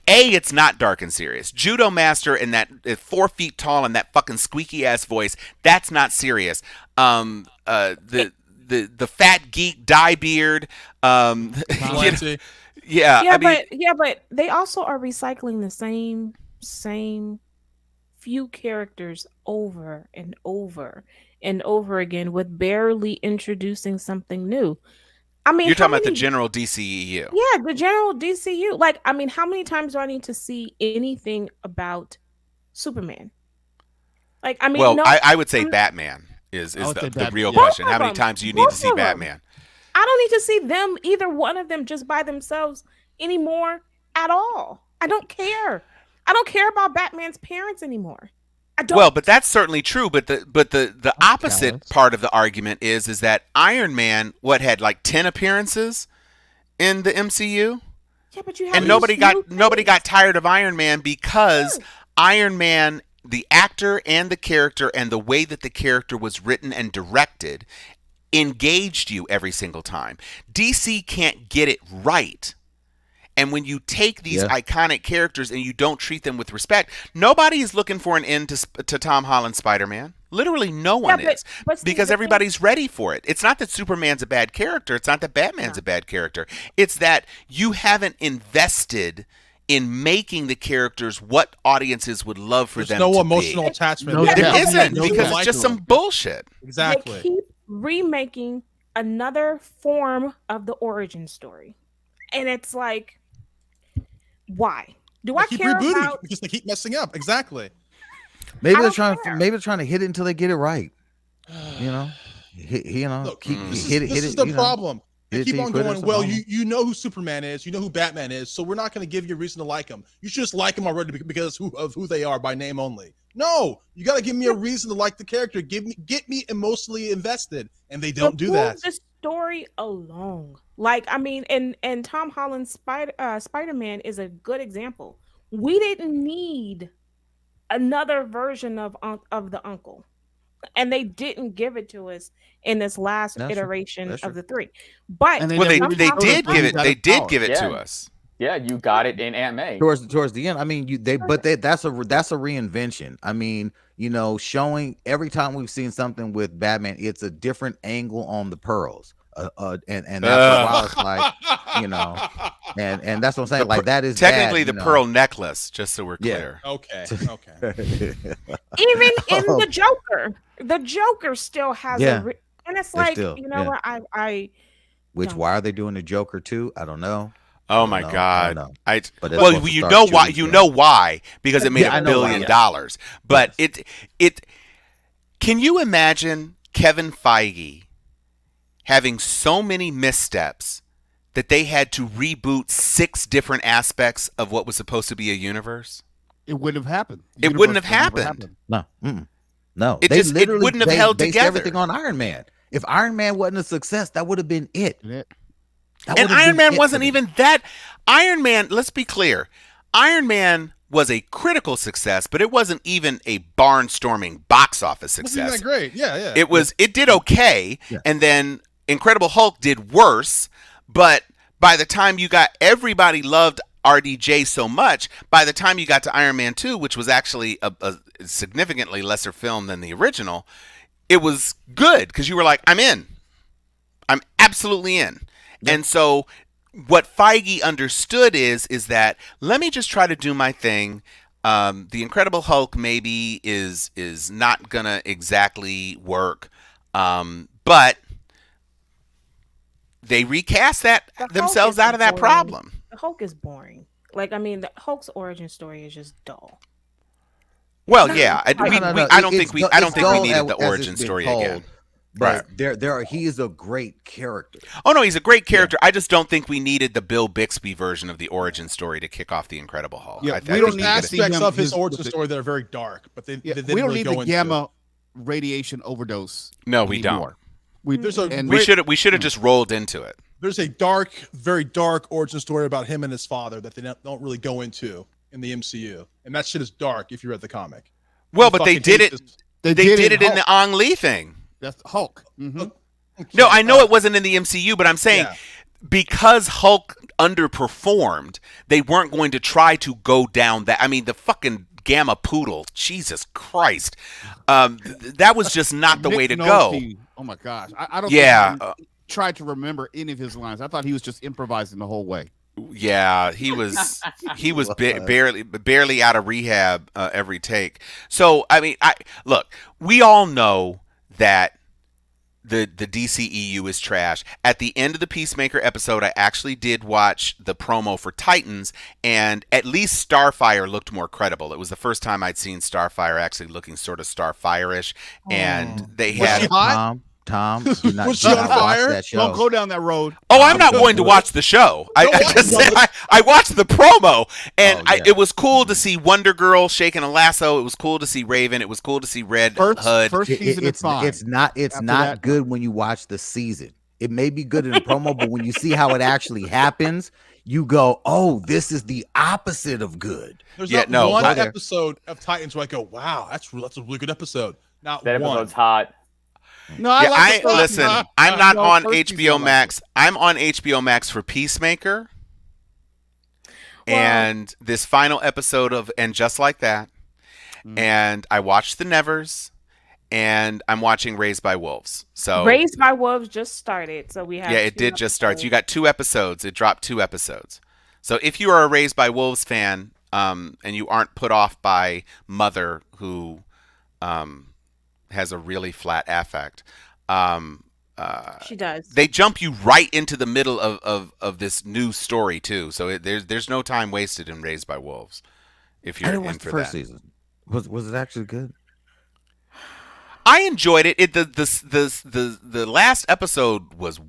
It's not dark and serious. Judo Master and that 4 feet tall and that fucking squeaky ass voice, that's not serious. The fat geek dye beard, Yeah,
Yeah,
I mean,
but they also are recycling the same few characters over and over and over again with barely introducing something new. I mean,
you're
how
talking about the
many
general DCEU.
yeah, the general DCU. Like, I mean, how many times do I need to see anything about Superman? Like, I mean,
Well,
no,
I would say
I'm-
Batman is
I would say
the
Batman,
real
yeah.
question.
Both
How
of
many
them.
times do you need to
Both
see
of them.
Batman?
I don't need to see them, either one of them, just by themselves anymore at all. I don't care. I don't care about Batman's parents anymore. I don't.
Well, but that's certainly true. But the opposite
Callous.
part of the argument is that Iron Man had like 10 appearances in the MCU,
yeah, but you have
and
these
nobody
new
got
things.
tired of Iron Man because Iron Man, the actor and the character and the way that the character was written and directed, engaged you every single time. DC can't get it right. And when you take these iconic characters and you don't treat them with respect, nobody is looking for an end to Tom Holland's Spider-Man. Literally no one is.
but see,
Because
the thing-
everybody's ready for it. It's not that Superman's a bad character. It's not that Batman's a bad character. It's that you haven't invested in making the characters what audiences would love for
There's
them
no
to
emotional
be.
attachment.
No
there.
There
depth.
isn't,
No
because
depth
it's just
to
some
them.
bullshit.
Exactly.
They keep remaking another form of the origin story, and it's like, why? Do I
They keep
care
rebooting
about?
because they keep messing up. Exactly.
Maybe
I
they're
don't
trying to hit it until they get it right. You know,
Look,
keep
this
hit
is,
it.
this is the problem. They
hit it
keep
till
on
you quit or
going,
something.
well,
I don't know.
you know who Superman is, you know who Batman is, so we're not going to give you a reason to like them. You should just like them already because of who they are by name only. No, you got to give me a reason to like the character. Get me emotionally invested, and they don't do
Move
that.
the story along. Like, I mean, and Tom Holland's Spider-Man is a good example. We didn't need another version of the uncle, and they didn't give it to us in this last
That's true.
iteration
That's
of
true.
the three. But
And
Well, they
never
somehow-
did give it.
Out
They
of
did
power.
give it to
Yeah.
us.
Yeah, you got it in Aunt May.
Towards the end, I mean, that's a reinvention. I mean, showing every time we've seen something with Batman, it's a different angle on the pearls, and that's why it's like, and that's what I'm saying. Like that is
Technically
bad,
the pearl necklace, just so we're
Yeah.
clear.
Okay.
even in the Joker still has
Yeah.
and it's
They're
like,
still-
you know
yeah.
what, I
Which
Don't.
why are they doing the Joker too? I don't know.
Oh
I
my
don't know.
God!
But it's
Well,
supposed to
you
start
know
2
why?
weeks
You
ago.
know why? Because it made
Yeah, I
$1
know why,
billion.
yeah.
But it. Can you imagine Kevin Feige having so many missteps that they had to reboot 6 different aspects of what was supposed to be a universe?
It wouldn't have happened.
It wouldn't have happened.
No, no.
It
They
just- it
literally
wouldn't have
based
held together.
everything on Iron Man. If Iron Man wasn't a success, that would have been it.
Yeah.
That
And
would have
Iron
been
Man
it
wasn't
for them.
even that. Iron Man, let's be clear. Iron Man was a critical success, but it wasn't even a barnstorming box office
Wasn't
success.
that great? Yeah.
It did okay,
Yeah.
and then Incredible Hulk did worse, but by the time you got, everybody loved RDJ so much, by the time you got to Iron Man 2, which was actually a significantly lesser film than the original, it was good because you were like, I'm in. I'm absolutely in. And so what Feige understood is that let me just try to do my thing. The Incredible Hulk maybe is not gonna exactly work, but they recast that
The Hulk
themselves
is
out of that
boring.
problem.
The Hulk is boring. Like, I mean, the Hulk's origin story is just dull.
Well,
No,
yeah, I,
no,
we,
No,
we,
no,
I don't
it's
think we
dull-
I don't
it's
think we
dull
needed the
as it's
origin
been
story
told,
again.
But he is a great character.
Oh no, he's a great character. I just don't think we needed the Bill Bixby version of the origin story to kick off the Incredible Hulk.
Yeah,
I
we
think
don't
There's
need
needed
to see
aspects
him
of his
his-
origin
with the-
story that are very dark, but they
Yeah,
didn't
we don't
really
need
go
the
into.
gamma radiation overdose.
No, we
anymore.
don't.
There's a
And-
We
great-
should have just rolled into it.
There's a dark, very dark origin story about him and his father that they don't really go into in the MCU, and that shit is dark if you read the comic.
Well,
He
but they
fucking
did it.
hates this-
They did it in
Hulk.
the Ang Lee thing.
That's Hulk. Mm-hmm.
No, I know it wasn't in the MCU, but I'm saying
Yeah.
because Hulk underperformed, they weren't going to try to go down that. I mean, the fucking Gamma Poodle, Jesus Christ, that was just not the way to go.
Oh my gosh, I don't.
Yeah,
think he tried to remember any of his lines. I thought he was just improvising the whole way.
Yeah, he was
Was.
barely out of rehab every take. So I mean, I look, we all know that the DCEU is trash. At the end of the Peacemaker episode, I actually did watch the promo for Titans, and at least Starfire looked more credible. It was the first time I'd seen Starfire actually looking sort of Starfire-ish, and they
Was
had.
she hot?
Tom, do not,
Was
do
she
not
on
watch
fire?
that show.
Don't go down that road.
Oh, I'm not
Don't
going
do
to
it.
watch the show. I
watch
just
it.
said I watched the promo, and
Oh, yeah.
it was cool to see Wonder Girl shaking a lasso. It was cool to see Raven. It was cool to see Red Hood.
First season is fine.
It's not
After
not
that,
good when you watch the season. It may be good in the promo, but when you see how it actually happens, you go, "Oh, this is the opposite of good."
There's
Yeah,
not
no,
one
go
there.
episode of Titans where I go, wow, that's a really good episode. Not
That
one.
episode's hot.
No, I
Yeah,
like the first
listen.
season.
I'm not
No,
on
first season I
HBO
liked
Max. I'm on HBO Max for Peacemaker, and this final episode of And Just Like That, and I watched The Nevers, and I'm watching Raised by Wolves. So
Raised by Wolves just started, so we have.
yeah, it
2
did just start.
episodes.
You got 2 episodes. It dropped 2 episodes. So if you are a Raised by Wolves fan, and you aren't put off by Mother, who has a really flat affect,
She does.
they jump you right into the middle of this new story too. So there's no time wasted in Raised by Wolves. If
I
you're
didn't
in
watch the
for
first
that,
season. Was it actually good?
I enjoyed it. The last episode was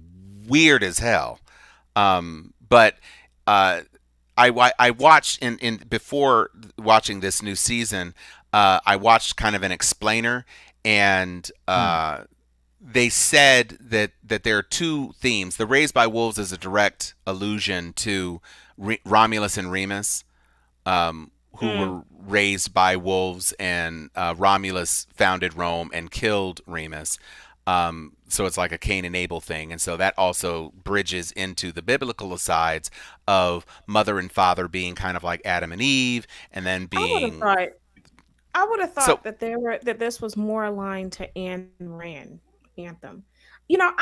weird as hell. But I watched in before watching this new season. I watched kind of an explainer, and they said that there are 2 themes. The Raised by Wolves is a direct allusion to Romulus and Remus, who were raised by wolves, and Romulus founded Rome and killed Remus. So it's like a Cain and Abel thing, and so that also bridges into the biblical sides of mother and father being kind of like Adam and Eve, and then being.
I would have thought
So-
that this was more aligned to Ayn Rand Anthem. You know,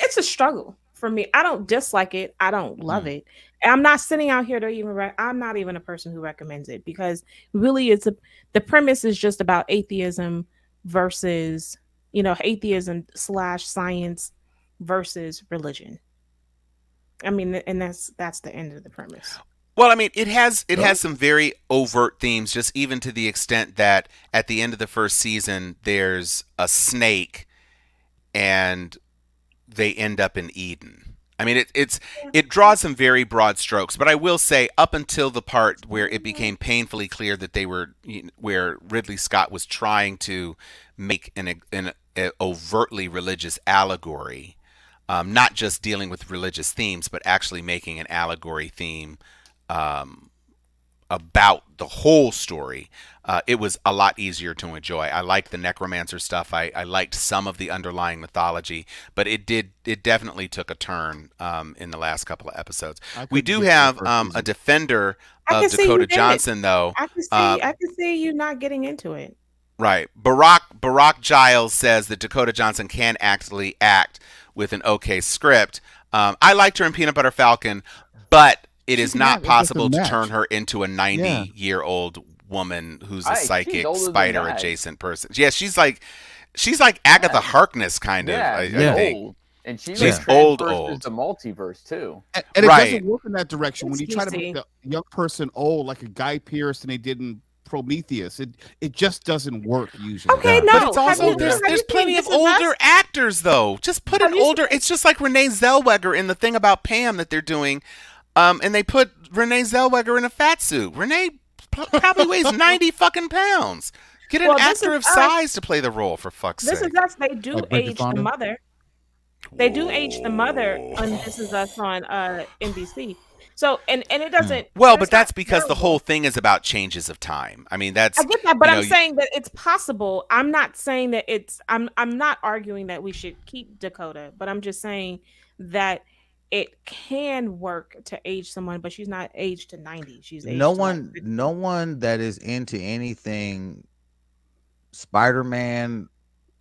it's a struggle for me. I don't dislike it. I don't love it. And I'm not sitting out here to even. I'm not even a person who recommends it, because really, the premise is just about atheism versus, atheism / science versus religion. I mean, and that's the end of the premise.
Well, I mean, it has some very overt themes, just even to the extent that at the end of the first season, there's a snake, and they end up in Eden. I mean, it draws some very broad strokes, but I will say, up until the part where it became painfully clear that where Ridley Scott was trying to make an overtly religious allegory, not just dealing with religious themes, but actually making an allegory theme about the whole story, it was a lot easier to enjoy. I liked the necromancer stuff. I liked some of the underlying mythology, but it definitely took a turn in the last couple of episodes. We do have a defender of Dakota Johnson, though.
I can see you not getting into it.
Right. Barack Giles says that Dakota Johnson can actually act with an okay script. I liked her in Peanut Butter Falcon, but it is not possible to turn her into a 90-year-old woman who's a psychic spider adjacent person. Yeah, she's like Agatha Harkness kind of. I think.
Old. And she's
old.
The multiverse too.
And it doesn't work in that direction. When you try to make a young person old, like a Guy Pearce, and they did in Prometheus, it just doesn't work usually.
Okay, no.
But it's also there's plenty of older actors though. Just put an older. It's just like Renee Zellweger in the thing about Pam that they're doing. And they put Renee Zellweger in a fat suit. Renee probably weighs 90 fucking pounds. Get an actor of size to play the role, for fuck's sake.
This is us. They do age the mother. They do age the mother on This Is Us on NBC. So and it doesn't.
Well, but that's because the whole thing is about changes of time. I mean, that's.
I get that, but I'm saying that it's possible. I'm not saying that it's. I'm not arguing that we should keep Dakota, but I'm just saying that it can work to age someone, but she's not aged to 90. She's aged
no one that is into anything Spider-Man,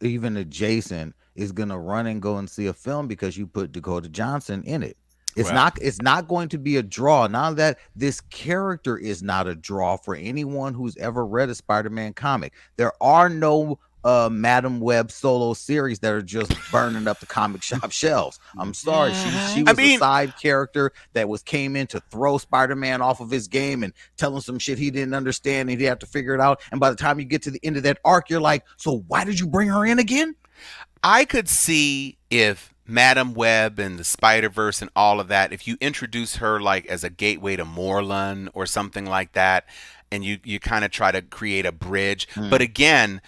even adjacent, is gonna run and go and see a film because you put Dakota Johnson in it. It's not going to be a draw. Now that this character is not a draw for anyone who's ever read a Spider-Man comic. There are no Madam Web solo series that are just burning up the comic shop shelves. I'm sorry. She was a side character that came in to throw Spider-Man off of his game and tell him some shit he didn't understand and he had to figure it out. And by the time you get to the end of that arc, you're like, so why did you bring her in again?
I could see if Madam Web and the Spider-Verse and all of that, if you introduce her like as a gateway to Morlun or something like that, and you kind of try to create a bridge. But again,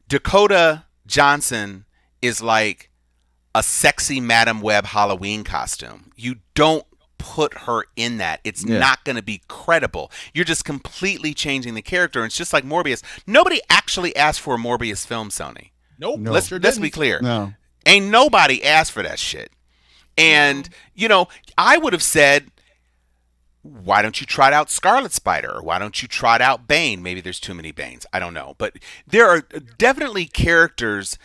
Dakota Johnson is like a sexy Madam Web Halloween costume. You don't put her in that. It's not going to be credible. You're just completely changing the character. And it's just like Morbius. Nobody actually asked for a Morbius film, Sony.
Nope.
No.
Let's be clear.
No.
Ain't nobody asked for that shit. And, I would have said, why don't you trot out Scarlet Spider? Or why don't you trot out Bane? Maybe there's too many Banes. I don't know. But there are definitely characters,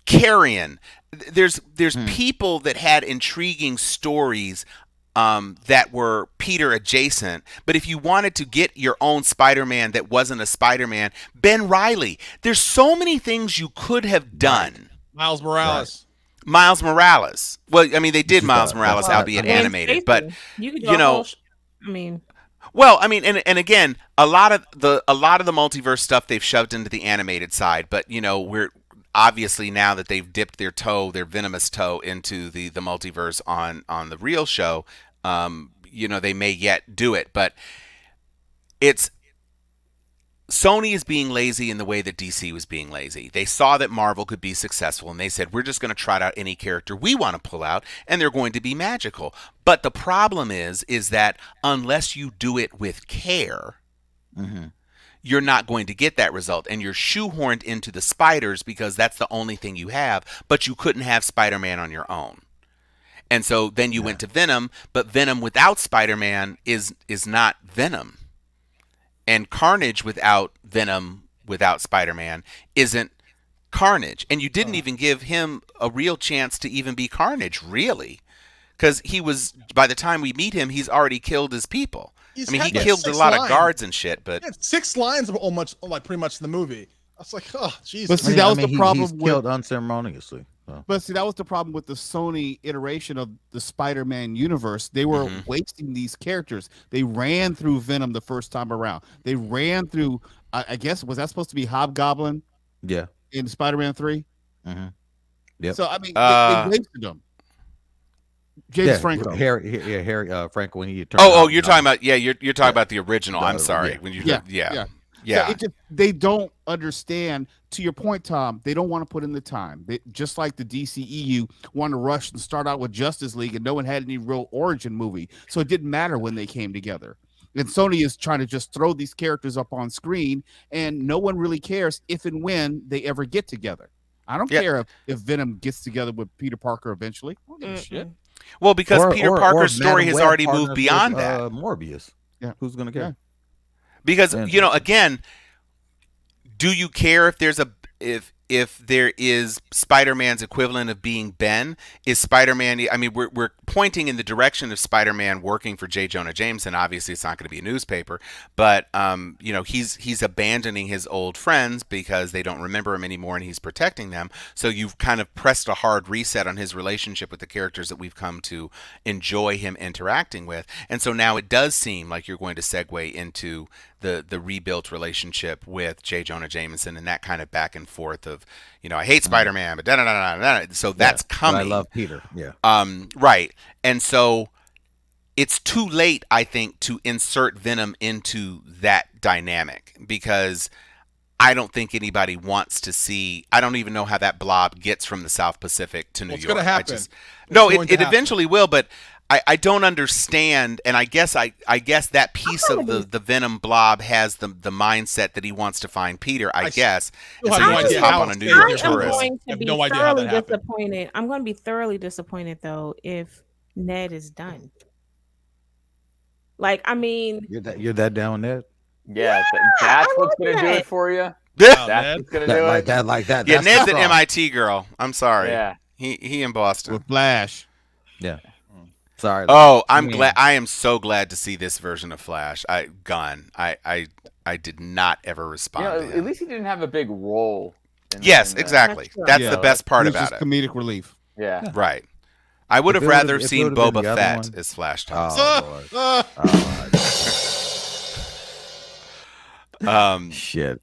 Carrion. There's people that had intriguing stories that were Peter adjacent. But if you wanted to get your own Spider-Man that wasn't a Spider-Man, Ben Reilly. There's so many things you could have done.
Miles Morales.
Miles Morales. Well, I mean, they did Miles Morales, albeit animated, but Well, I mean, and again, a lot of the multiverse stuff they've shoved into the animated side, but we're obviously now that they've dipped their venomous toe into the multiverse on the real show, they may yet do it, but it's Sony is being lazy in the way that DC was being lazy. They saw that Marvel could be successful, and they said, we're just going to trot out any character we want to pull out, and they're going to be magical. But the problem is that unless you do it with care, you're not going to get that result. And you're shoehorned into the spiders because that's the only thing you have, but you couldn't have Spider-Man on your own. And so then you went to Venom, but Venom without Spider-Man is not Venom. And Carnage without Venom, without Spider-Man, isn't Carnage. And you didn't even give him a real chance to even be Carnage, really. Because by the time we meet him, he's already killed his people. He killed a lot of guards and shit, but...
6 lines almost, pretty much in the movie. I was like, oh, Jesus.
But see, that was the problem.
He's killed unceremoniously. So.
But see, that was the problem with the Sony iteration of the Spider-Man universe. They were wasting these characters. They ran through Venom the first time around. They ran through, I guess, was that supposed to be Hobgoblin?
Yeah.
In Spider-Man 3?
Yep.
So, I mean, they wasted them. James Franco.
Harry Franco when he
turned you're talking about you're talking about the original. I'm sorry. When you
So they don't understand. To your point, Tom, they don't want to put in the time. Just like the DCEU wanted to rush and start out with Justice League, and no one had any real origin movie, so it didn't matter when they came together. And Sony is trying to just throw these characters up on screen, and no one really cares if and when they ever get together. I don't care if Venom gets together with Peter Parker eventually. I don't give a shit.
Well, because Peter Parker's story has already moved beyond that.
Morbius. Yeah. Who's going to care?
Because, again, do you care if there's if there is Spider-Man's equivalent of being Ben? Is Spider-Man, I mean, we're pointing in the direction of Spider-Man working for J. Jonah Jameson. Obviously, it's not going to be a newspaper, but, he's abandoning his old friends because they don't remember him anymore and he's protecting them. So you've kind of pressed a hard reset on his relationship with the characters that we've come to enjoy him interacting with. And so now it does seem like you're going to segue into the rebuilt relationship with J. Jonah Jameson and that kind of back and forth of, I hate Spider-Man, but da-da-da-da-da. So that's coming.
I love Peter. Yeah.
Right. And so it's too late, I think, to insert Venom into that dynamic because I don't think anybody wants to see. I don't even know how that blob gets from the South Pacific to New York.
It's going to happen.
It eventually will, but I don't understand, and I guess that piece of the Venom blob has the mindset that he wants to find Peter. I guess.
I
so you just hop on a New York tourist.
I'm going to be thoroughly disappointed. I'm going to be thoroughly disappointed though if Ned is done. Like, I mean,
you're that down, Ned.
Yeah, that's what's going to do it for you.
That's
what's going to do it.
Like that.
Yeah, Ned's an MIT girl. I'm sorry.
Yeah.
He in Boston
with Flash.
Yeah. Sorry.
Oh, I'm
Man.
glad. I am so glad to see this version of Flash. I did not ever
You
respond
know,
to
at
him.
least he didn't have a big role.
Yes,
in the-
exactly.
That's true.
That's
Yeah.
the best part
It was
about
just
it.
comedic relief.
Yeah.
Right. I would
If
have
it would've-
rather
if it
seen
would've been
Boba
the other
Fett
one-
as Flash Thompson.
Oh Lord. Shit.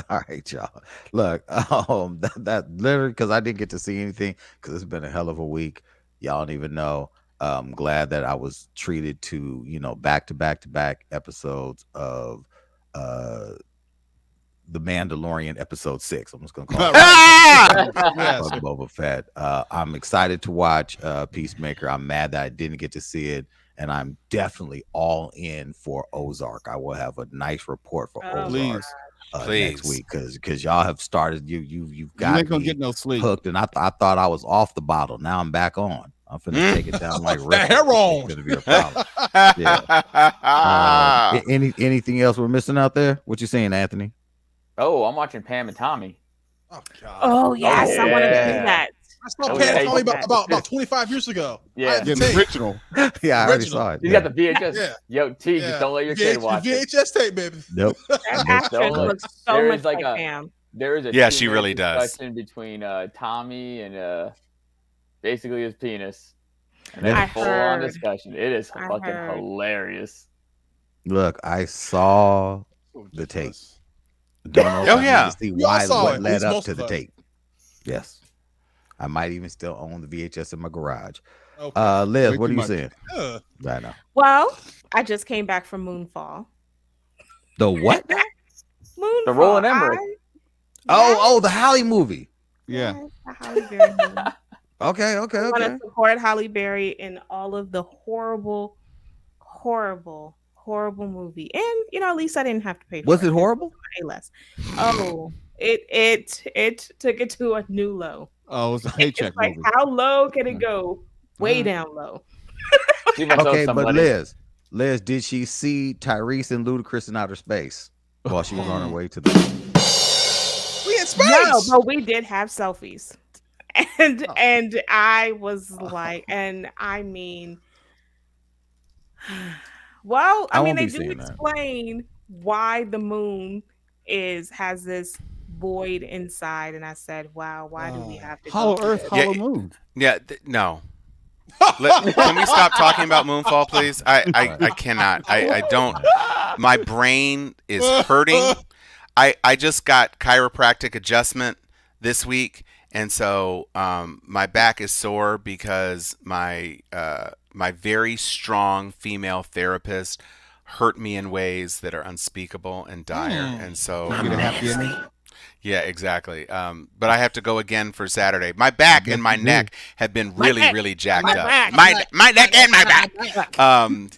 All right, y'all. Look, that literally because I didn't get to see anything because it's been a hell of a week. Y'all don't even know. I'm glad that I was treated to back to back episodes of The Mandalorian episode 6. I'm just gonna call it
Ah!
Yes.
of Boba Fett. I'm excited to watch Peacemaker. I'm mad that I didn't get to see it, and I'm definitely all in for Ozark. I will have a nice report for
Oh,
Ozark
Please.
next week because y'all have started. You've
You
got
ain't gonna
me
get no sleep.
hooked, and I thought I was off the bottle. Now I'm back on. I'm finna take it down like
That
Ripper.
hair on.
It's gonna be a problem. Anything else we're missing out there? What you saying, Anthony?
Oh, I'm watching Pam and Tommy.
Oh God.
Oh yes, I want to
yeah.
see that.
I saw
Oh,
Pam
yeah.
and Tommy about 25 years ago.
Yeah.
I had to
Yeah, the
tape.
original.
Yeah, I already
Original.
saw it.
You
Yeah.
got the VHS.
Yeah.
Yo, T,
Yeah.
just don't let your kid watch it.
VHS tape, baby.
Nope.
That actress
Don't let-
looks so
there
much
is like
like
a-
Pam.
There is a
Yeah, she
2-minute
really does.
discussion between Tommy and basically his penis. And
Yeah.
that's
I
a full-on
heard.
discussion. It is
I
fucking
heard.
hilarious.
Look, I saw the tape. Don't know if
Oh,
I need
yeah.
to see
We all saw
what
it, at
led
least
up
most
to
of
the
us.
tape. Yes. I might even still own the VHS in my garage.
Okay.
Liz,
Way
what
too
are you
much.
saying?
Yeah.
I know.
Well, I just came back from Moonfall.
The what now?
Moonfall.
The Roland Emmerich.
Oh, the Halle movie.
Yeah.
Yes, the Halle Berry movie.
Okay.
I want to support Halle Berry in all of the horrible movie. And at least I didn't have to pay for it.
Was it horrible?
Pay less. Oh, it took it to a new low.
Oh, it was a paycheck
It's like
movie.
how low can it go? Way down low.
She must owe
Okay, but
somebody.
Liz, did she see Tyrese and Ludacris in outer space while she was on her way to the?
We in space.
No, but we did have selfies. And I was like, and I mean, well,
I
I mean,
won't
they
be
do
seeing that.
explain why the moon has this void inside, and I said, wow, why do we have to
Hollow
go through
Earth,
this?
Hollow Moon.
Yeah, no. Can we stop talking about Moonfall, please? I cannot. I don't. My brain is hurting. I just got chiropractic adjustment this week, and so my back is sore because my very strong female therapist hurt me in ways that are unspeakable and dire, and so
Get a happy ending.
yeah, exactly. But I have to go again for Saturday. My back and my neck have been really jacked up.
back.
My neck and my back.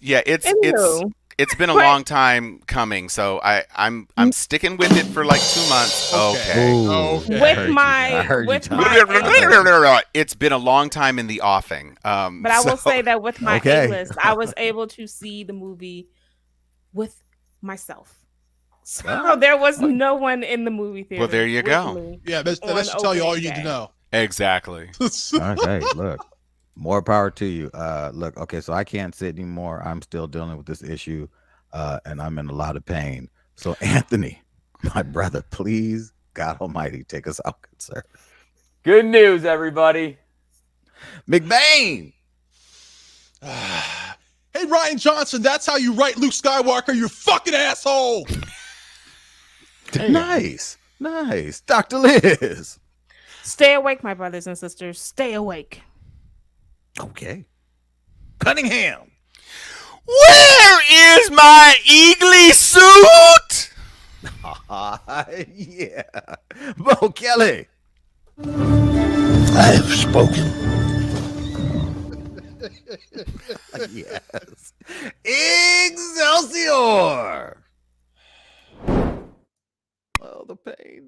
Yeah,
Anywho.
it's been a long time coming, so I'm sticking with it for like 2 months. Okay.
Ooh,
Okay.
I
With
heard you.
my-
I heard you,
with
Tom.
my-
It's been a long time in the offing.
But I will say that with my
Okay.
A-list, I was able to see the movie with myself. So there was no one in the movie theater.
Well, there you
with
go.
me.
Yeah, that
On
should tell you all you
opening
need to
day.
know.
Exactly.
Okay, look, more power to you. Look, okay, so I can't sit anymore. I'm still dealing with this issue, and I'm in a lot of pain. So, Anthony, my brother, please, God Almighty, take us out, good sir.
Good news, everybody.
McBain.
Hey, Ryan Johnson, that's how you write Luke Skywalker, you fucking asshole.
Nice, Dr. Liz.
Stay awake, my brothers and sisters. Stay awake.
Okay, Cunningham.
Where is my eagly suit?
Yeah, Bo Kelly.
I have spoken.
Yes, Excelsior. Oh, the pain.